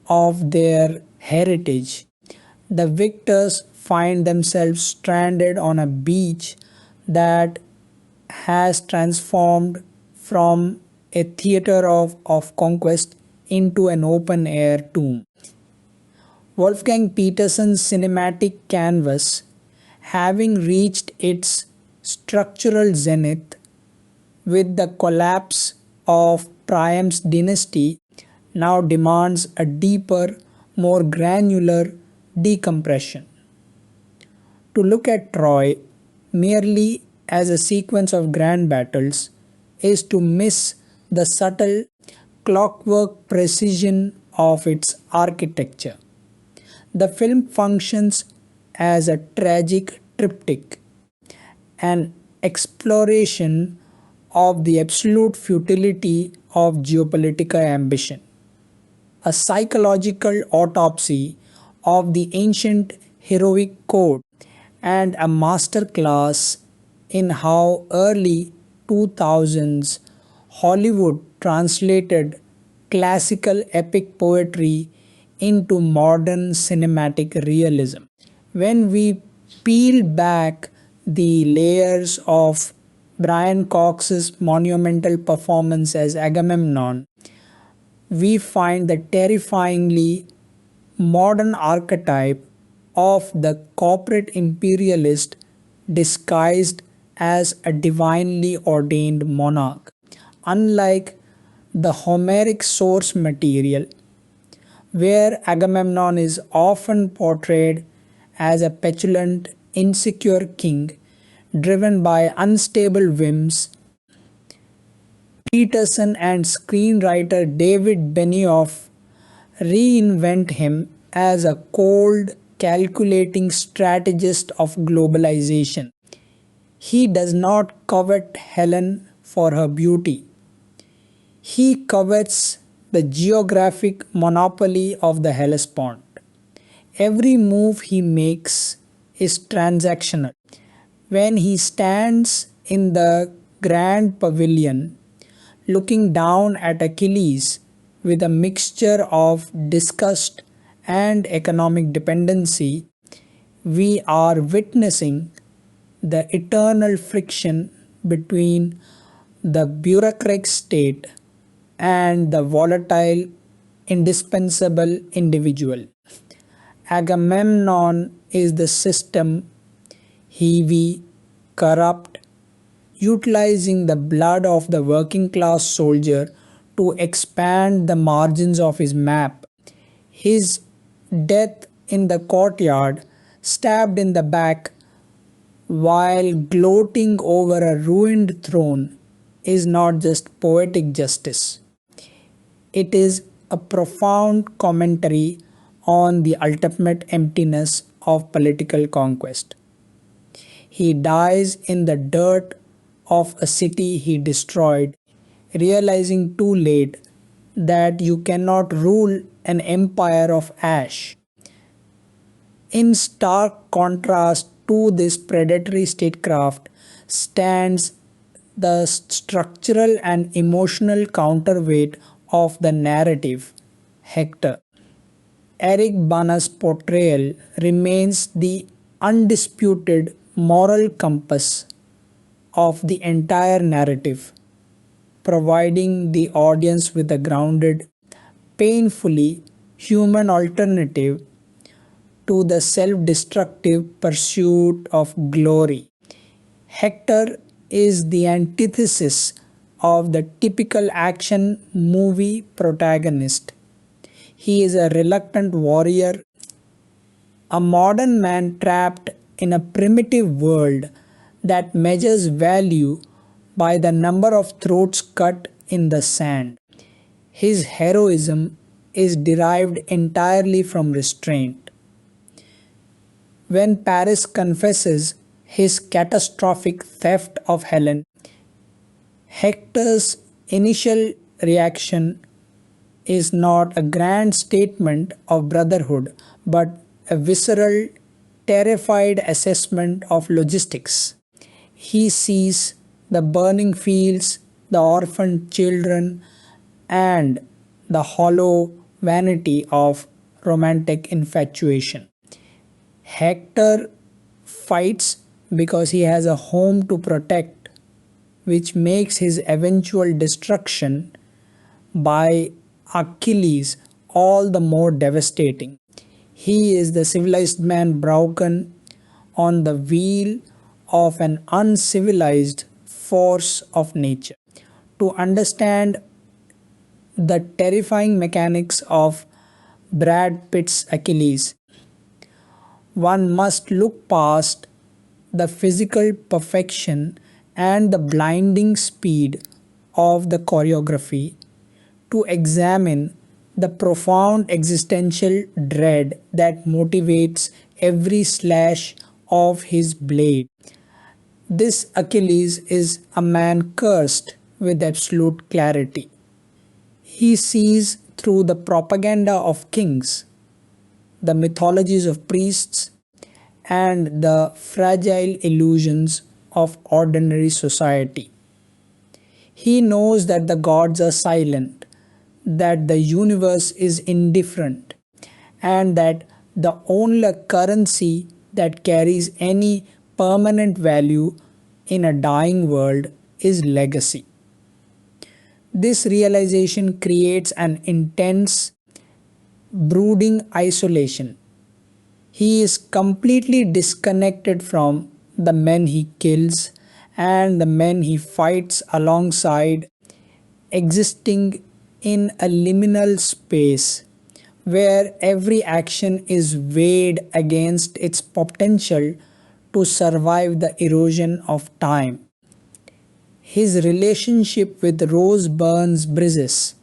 of their heritage, the victors find themselves stranded on a beach that has transformed from a theater of conquest into an open air tomb. Wolfgang Petersen's cinematic canvas, having reached its structural zenith with the collapse of Priam's dynasty, now demands a deeper, more granular decompression. To look at Troy merely as a sequence of grand battles is to miss the subtle clockwork precision of its architecture. The film functions as a tragic triptych, an exploration of the absolute futility of geopolitical ambition, a psychological autopsy of the ancient heroic code, and a masterclass in how early 2000s Hollywood translated classical epic poetry into modern cinematic realism. When we peel back the layers of Brian Cox's monumental performance as Agamemnon, we find the terrifyingly modern archetype of the corporate imperialist disguised as a divinely ordained monarch. Unlike the Homeric source material, where Agamemnon is often portrayed as a petulant, insecure king driven by unstable whims, Peterson and screenwriter David Benioff reinvent him as a cold, calculating strategist of globalization. He does not covet Helen for her beauty. He covets the geographic monopoly of the Hellespont. Every move he makes is transactional. When he stands in the grand pavilion, looking down at Achilles with a mixture of disgust and economic dependency, we are witnessing the eternal friction between the bureaucratic state and the volatile, indispensable individual. Agamemnon is the system, heavy, corrupt, utilizing the blood of the working class soldier to expand the margins of his map. His death in the courtyard, stabbed in the back while gloating over a ruined throne, is not just poetic justice. It is a profound commentary on the ultimate emptiness of political conquest. He dies in the dirt of a city he destroyed, realizing too late that you cannot rule an empire of ash. In stark contrast to this predatory statecraft stands the structural and emotional counterweight of the narrative, Hector. Eric Bana's portrayal remains the undisputed moral compass of the entire narrative, providing the audience with a grounded, painfully human alternative to the self destructive pursuit of glory. Hector is the antithesis of the typical action movie protagonist. He is a reluctant warrior, a modern man trapped in a primitive world that measures value by the number of throats cut in the sand. His heroism is derived entirely from restraint. When Paris confesses his catastrophic theft of Helen, Hector's initial reaction is not a grand statement of brotherhood, but a visceral, terrified assessment of logistics. He sees the burning fields, the orphaned children, and the hollow vanity of romantic infatuation. Hector fights because he has a home to protect, which makes his eventual destruction by Achilles all the more devastating. He is the civilized man broken on the wheel of an uncivilized force of nature. To understand the terrifying mechanics of Brad Pitt's Achilles, one must look past the physical perfection and the blinding speed of the choreography to examine the profound existential dread that motivates every slash of his blade. This Achilles is a man cursed with absolute clarity. He sees through the propaganda of kings, the mythologies of priests, and the fragile illusions of ordinary society. He knows that the gods are silent, that the universe is indifferent, and that the only currency that carries any permanent value in a dying world is legacy. This realization creates an intense, brooding isolation. He is completely disconnected from the men he kills and the men he fights alongside, existing in a liminal space where every action is weighed against its potential to survive the erosion of time. His relationship with Rose Burns Bridges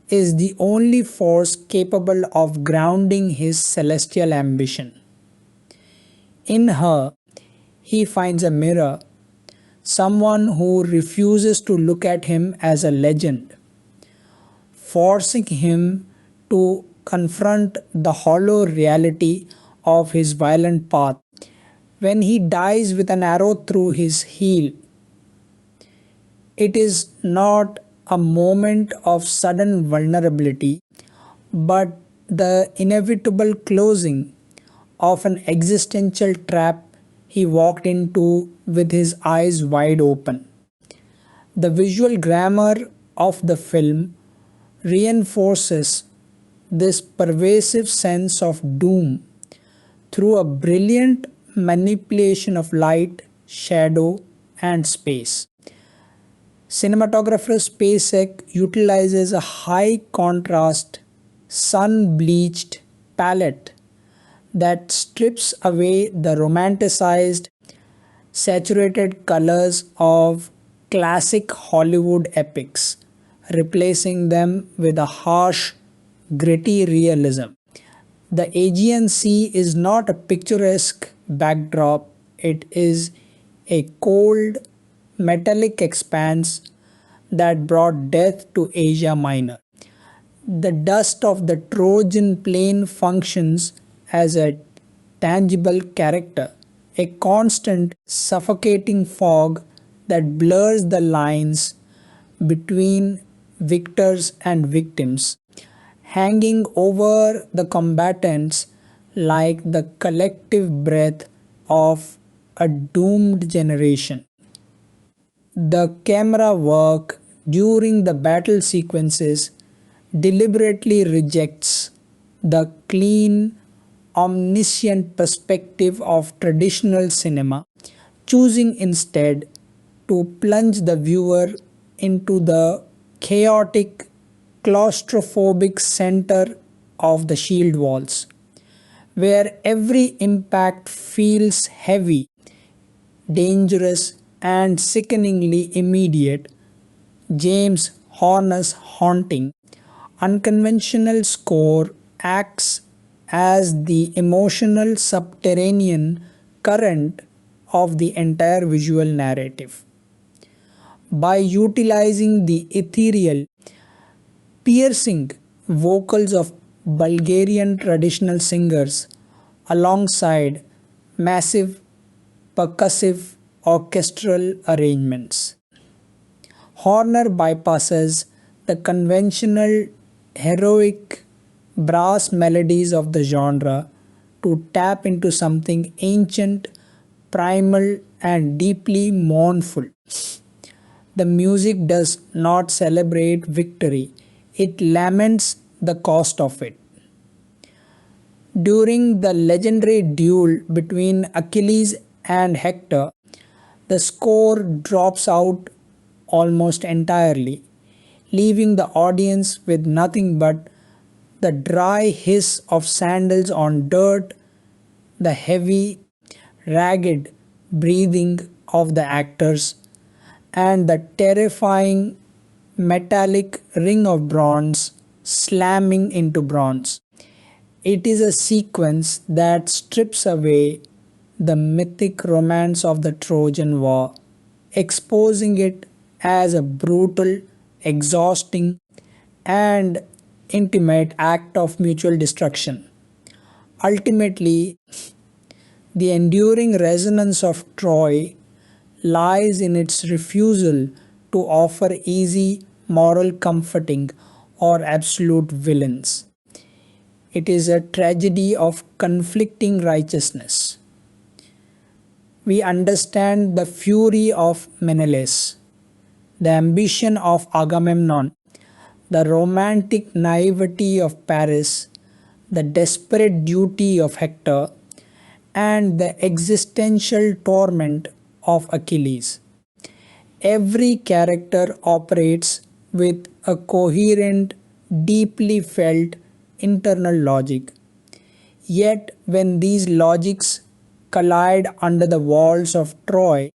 is the only force capable of grounding his celestial ambition. In her, he finds a mirror, someone who refuses to look at him as a legend, forcing him to confront the hollow reality of his violent path. When he dies with an arrow through his heel, it is not a moment of sudden vulnerability, but the inevitable closing of an existential trap he walked into with his eyes wide open. The visual grammar of the film reinforces this pervasive sense of doom through a brilliant manipulation of light, shadow, and space. Cinematographer Spacek utilizes a high contrast, sun bleached palette that strips away the romanticized, saturated colors of classic Hollywood epics, replacing them with a harsh, gritty realism. The Aegean Sea is not a picturesque backdrop, it is a cold, metallic expanse that brought death to Asia Minor. The dust of the Trojan plain functions as a tangible character, a constant, suffocating fog that blurs the lines between victors and victims, hanging over the combatants like the collective breath of a doomed generation. The camera work during the battle sequences deliberately rejects the clean, omniscient perspective of traditional cinema, choosing instead to plunge the viewer into the chaotic, claustrophobic center of the shield walls, where every impact feels heavy, dangerous, and sickeningly immediate. James Horner's haunting, unconventional score acts as the emotional subterranean current of the entire visual narrative. By utilizing the ethereal, piercing vocals of Bulgarian traditional singers alongside massive percussive orchestral arrangements, Horner bypasses the conventional heroic brass melodies of the genre to tap into something ancient, primal, and deeply mournful. The music does not celebrate victory, it laments the cost of it. During the legendary duel between Achilles and Hector, the score drops out almost entirely, leaving the audience with nothing but the dry hiss of sandals on dirt, the heavy, ragged breathing of the actors, and the terrifying metallic ring of bronze slamming into bronze. It is a sequence that strips away the mythic romance of the Trojan War, exposing it as a brutal, exhausting, and intimate act of mutual destruction. Ultimately, the enduring resonance of Troy lies in its refusal to offer easy moral comforting or absolute villains. It is a tragedy of conflicting righteousness. We understand the fury of Menelaus, the ambition of Agamemnon, the romantic naivety of Paris, the desperate duty of Hector, and the existential torment of Achilles. Every character operates with a coherent, deeply felt internal logic. Yet, when these logics collide under the walls of Troy,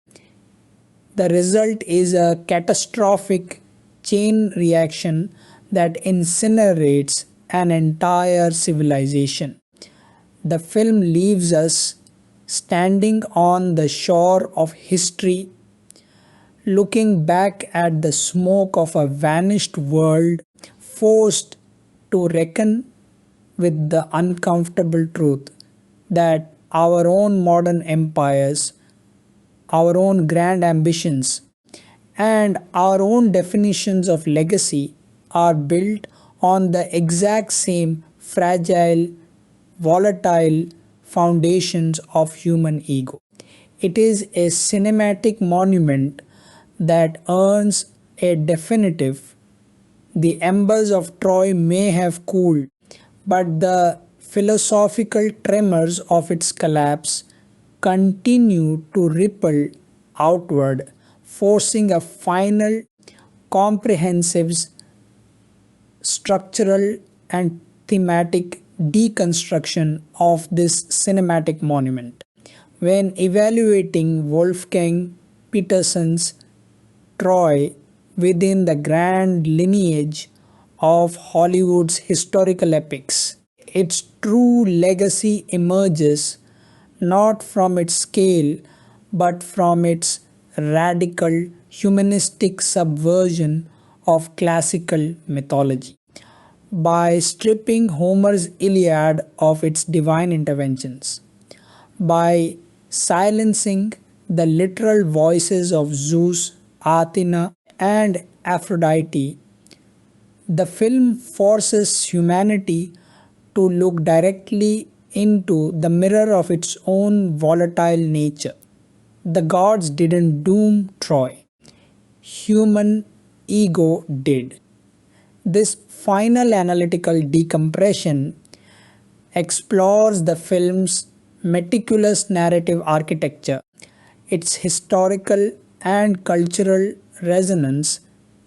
the result is a catastrophic chain reaction that incinerates an entire civilization. The film leaves us standing on the shore of history, looking back at the smoke of a vanished world, forced to reckon with the uncomfortable truth that our own modern empires, our own grand ambitions, and our own definitions of legacy are built on the exact same fragile, volatile foundations of human ego. It is a cinematic monument that earns a definitive. The embers of Troy may have cooled, but the philosophical tremors of its collapse continue to ripple outward, forcing a final, comprehensive, structural, and thematic deconstruction of this cinematic monument. When evaluating Wolfgang Petersen's Troy within the grand lineage of Hollywood's historical epics, its true legacy emerges not from its scale but from its radical humanistic subversion of classical mythology. By stripping Homer's Iliad of its divine interventions, by silencing the literal voices of Zeus, Athena, and Aphrodite, the film forces humanity to look directly into the mirror of its own volatile nature. The gods didn't doom Troy, human ego did. This final analytical decompression explores the film's meticulous narrative architecture, its historical and cultural resonance,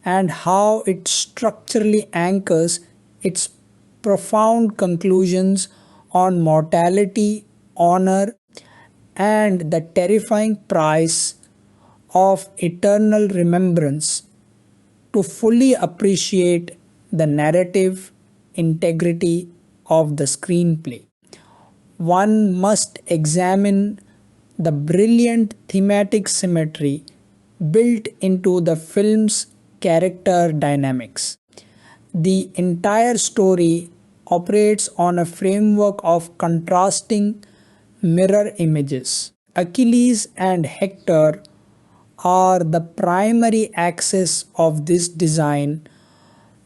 and how it structurally anchors its profound conclusions on mortality, honor, and the terrifying price of eternal remembrance. To fully appreciate the narrative integrity of the screenplay, one must examine the brilliant thematic symmetry built into the film's character dynamics. The entire story operates on a framework of contrasting mirror images. Achilles and Hector are the primary axis of this design,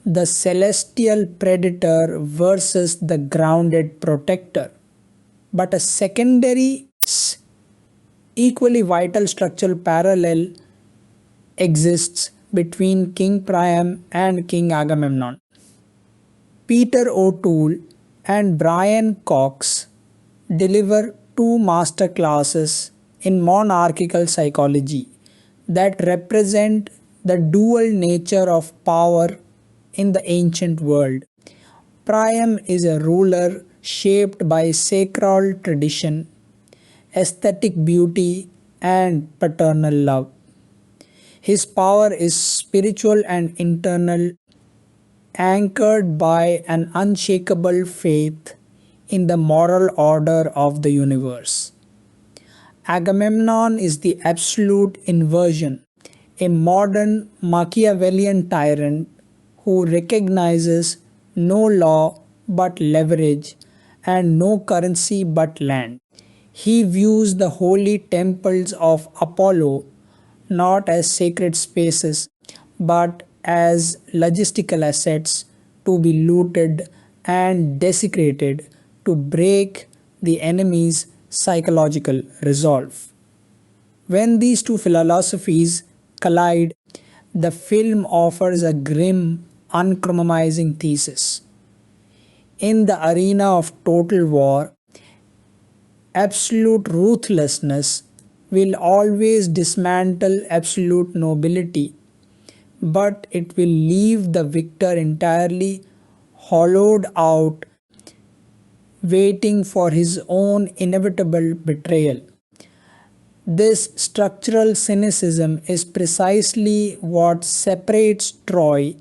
the celestial predator versus the grounded protector. But a secondary, equally vital structural parallel exists between King Priam and King Agamemnon. Peter O'Toole and Brian Cox deliver two master classes in monarchical psychology that represent the dual nature of power in the ancient world. Priam is a ruler shaped by sacred tradition, aesthetic beauty, and paternal love. His power is spiritual and internal, anchored by an unshakable faith in the moral order of the universe. Agamemnon is the absolute inversion, a modern Machiavellian tyrant who recognizes no law but leverage and no currency but land. He views the holy temples of Apollo not as sacred spaces but as logistical assets to be looted and desecrated to break the enemy's psychological resolve. When these two philosophies collide, the film offers a grim, uncompromising thesis. In the arena of total war, absolute ruthlessness will always dismantle absolute nobility, but it will leave the victor entirely hollowed out, waiting for his own inevitable betrayal. This structural cynicism is precisely what separates Troy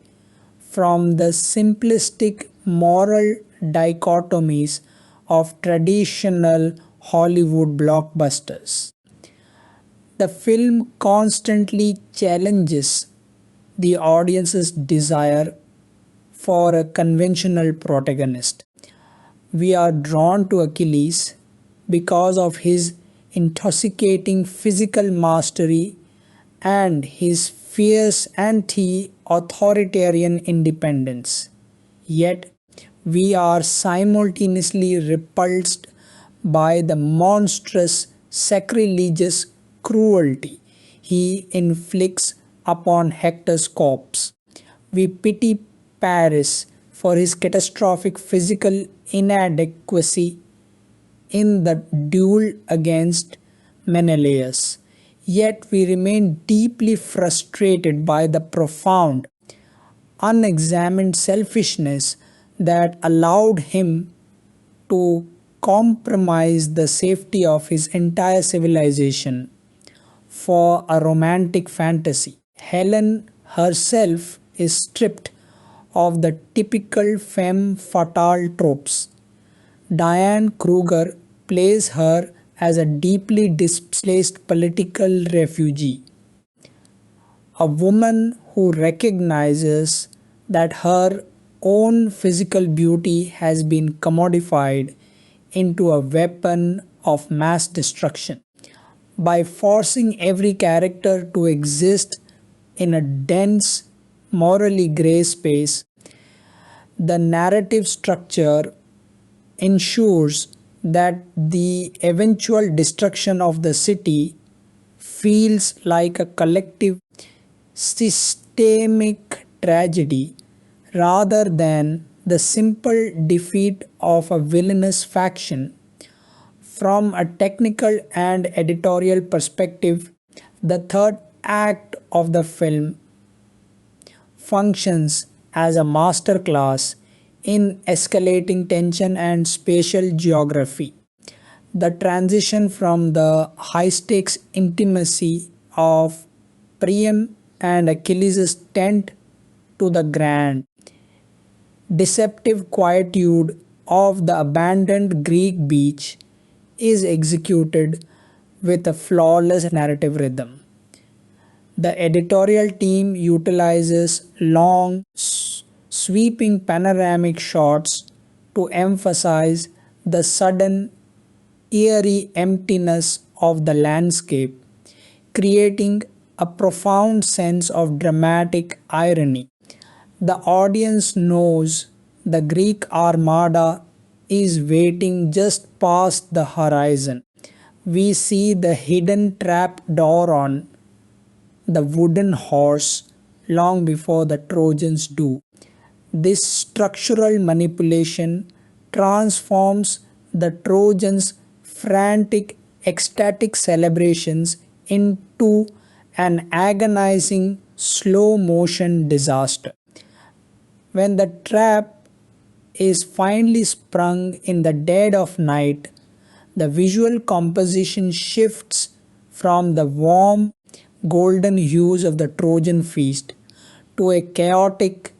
from the simplistic moral dichotomies of traditional Hollywood blockbusters. The film constantly challenges the audience's desire for a conventional protagonist. We are drawn to Achilles because of his intoxicating physical mastery and his fierce anti-authoritarian independence. Yet, we are simultaneously repulsed by the monstrous, sacrilegious cruelty he inflicts upon Hector's corpse. We pity Paris for his catastrophic physical inadequacy in the duel against Menelaus. Yet we remain deeply frustrated by the profound, unexamined selfishness that allowed him to compromise the safety of his entire civilization for a romantic fantasy. Helen herself is stripped of the typical femme fatale tropes. Diane Kruger plays her as a deeply displaced political refugee, a woman who recognizes that her own physical beauty has been commodified into a weapon of mass destruction. By forcing every character to exist in a dense, morally grey space, the narrative structure ensures that the eventual destruction of the city feels like a collective systemic tragedy rather than the simple defeat of a villainous faction. From a technical and editorial perspective, the third act of the film functions as a masterclass in escalating tension and spatial geography. The transition from the high stakes intimacy of Priam and Achilles' tent to the grand, deceptive quietude of the abandoned Greek beach is executed with a flawless narrative rhythm. The editorial team utilizes long, sweeping panoramic shots to emphasize the sudden, eerie emptiness of the landscape, creating a profound sense of dramatic irony. The audience knows the Greek armada is waiting just past the horizon. We see the hidden trap door on the wooden horse long before the Trojans do. This structural manipulation transforms the Trojans' frantic, ecstatic celebrations into an agonizing, slow motion disaster. When the trap is finally sprung in the dead of night, the visual composition shifts from the warm, golden hues of the Trojan feast to a chaotic,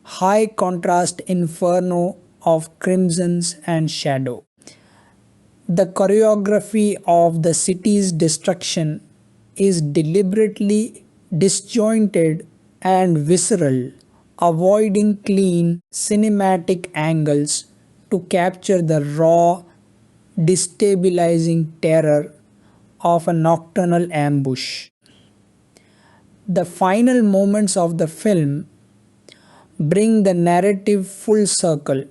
high contrast inferno of crimsons and shadow. The choreography of the city's destruction is deliberately disjointed and visceral, avoiding clean cinematic angles to capture the raw, destabilizing terror of a nocturnal ambush. The final moments of the film bring the narrative full circle,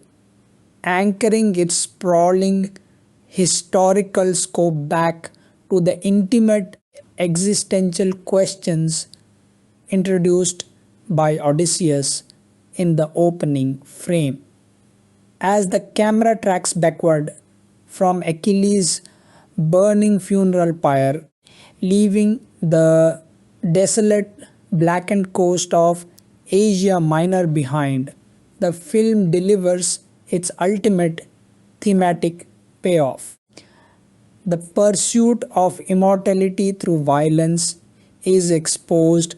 anchoring its sprawling historical scope back to the intimate existential questions introduced by Odysseus in the opening frame. As the camera tracks backward from Achilles' burning funeral pyre, leaving the desolate blackened coast of Asia Minor behind, the film delivers its ultimate thematic payoff. The pursuit of immortality through violence is exposed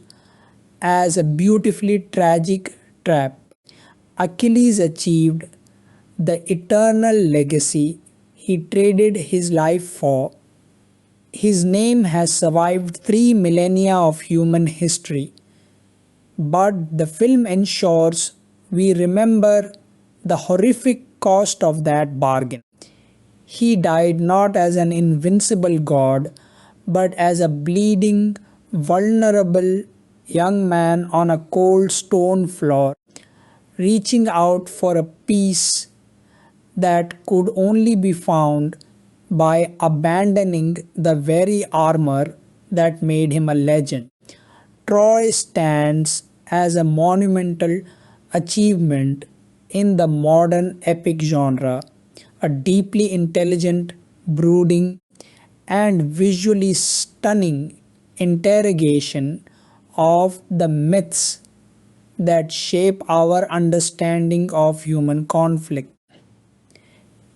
as a beautifully tragic trap. Achilles achieved the eternal legacy he traded his life for. His name has survived 3 millennia of human history, but the film ensures we remember the horrific cost of that bargain. He died not as an invincible god, but as a bleeding, vulnerable young man on a cold stone floor, reaching out for a peace that could only be found by abandoning the very armor that made him a legend. Troy stands as a monumental achievement in the modern epic genre, a deeply intelligent, brooding, and visually stunning interrogation of the myths that shape our understanding of human conflict.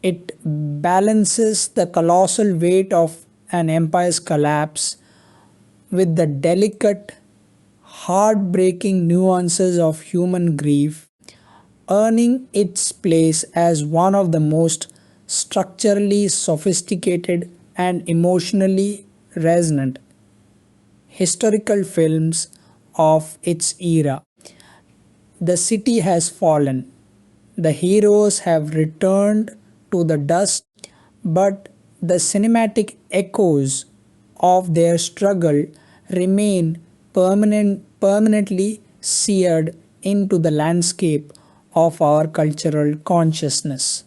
It balances the colossal weight of an empire's collapse with the delicate, heartbreaking nuances of human grief, earning its place as one of the most structurally sophisticated and emotionally resonant historical films of its era. The city has fallen. The heroes have returned to the dust, but the cinematic echoes of their struggle remain permanently seared into the landscape of our cultural consciousness.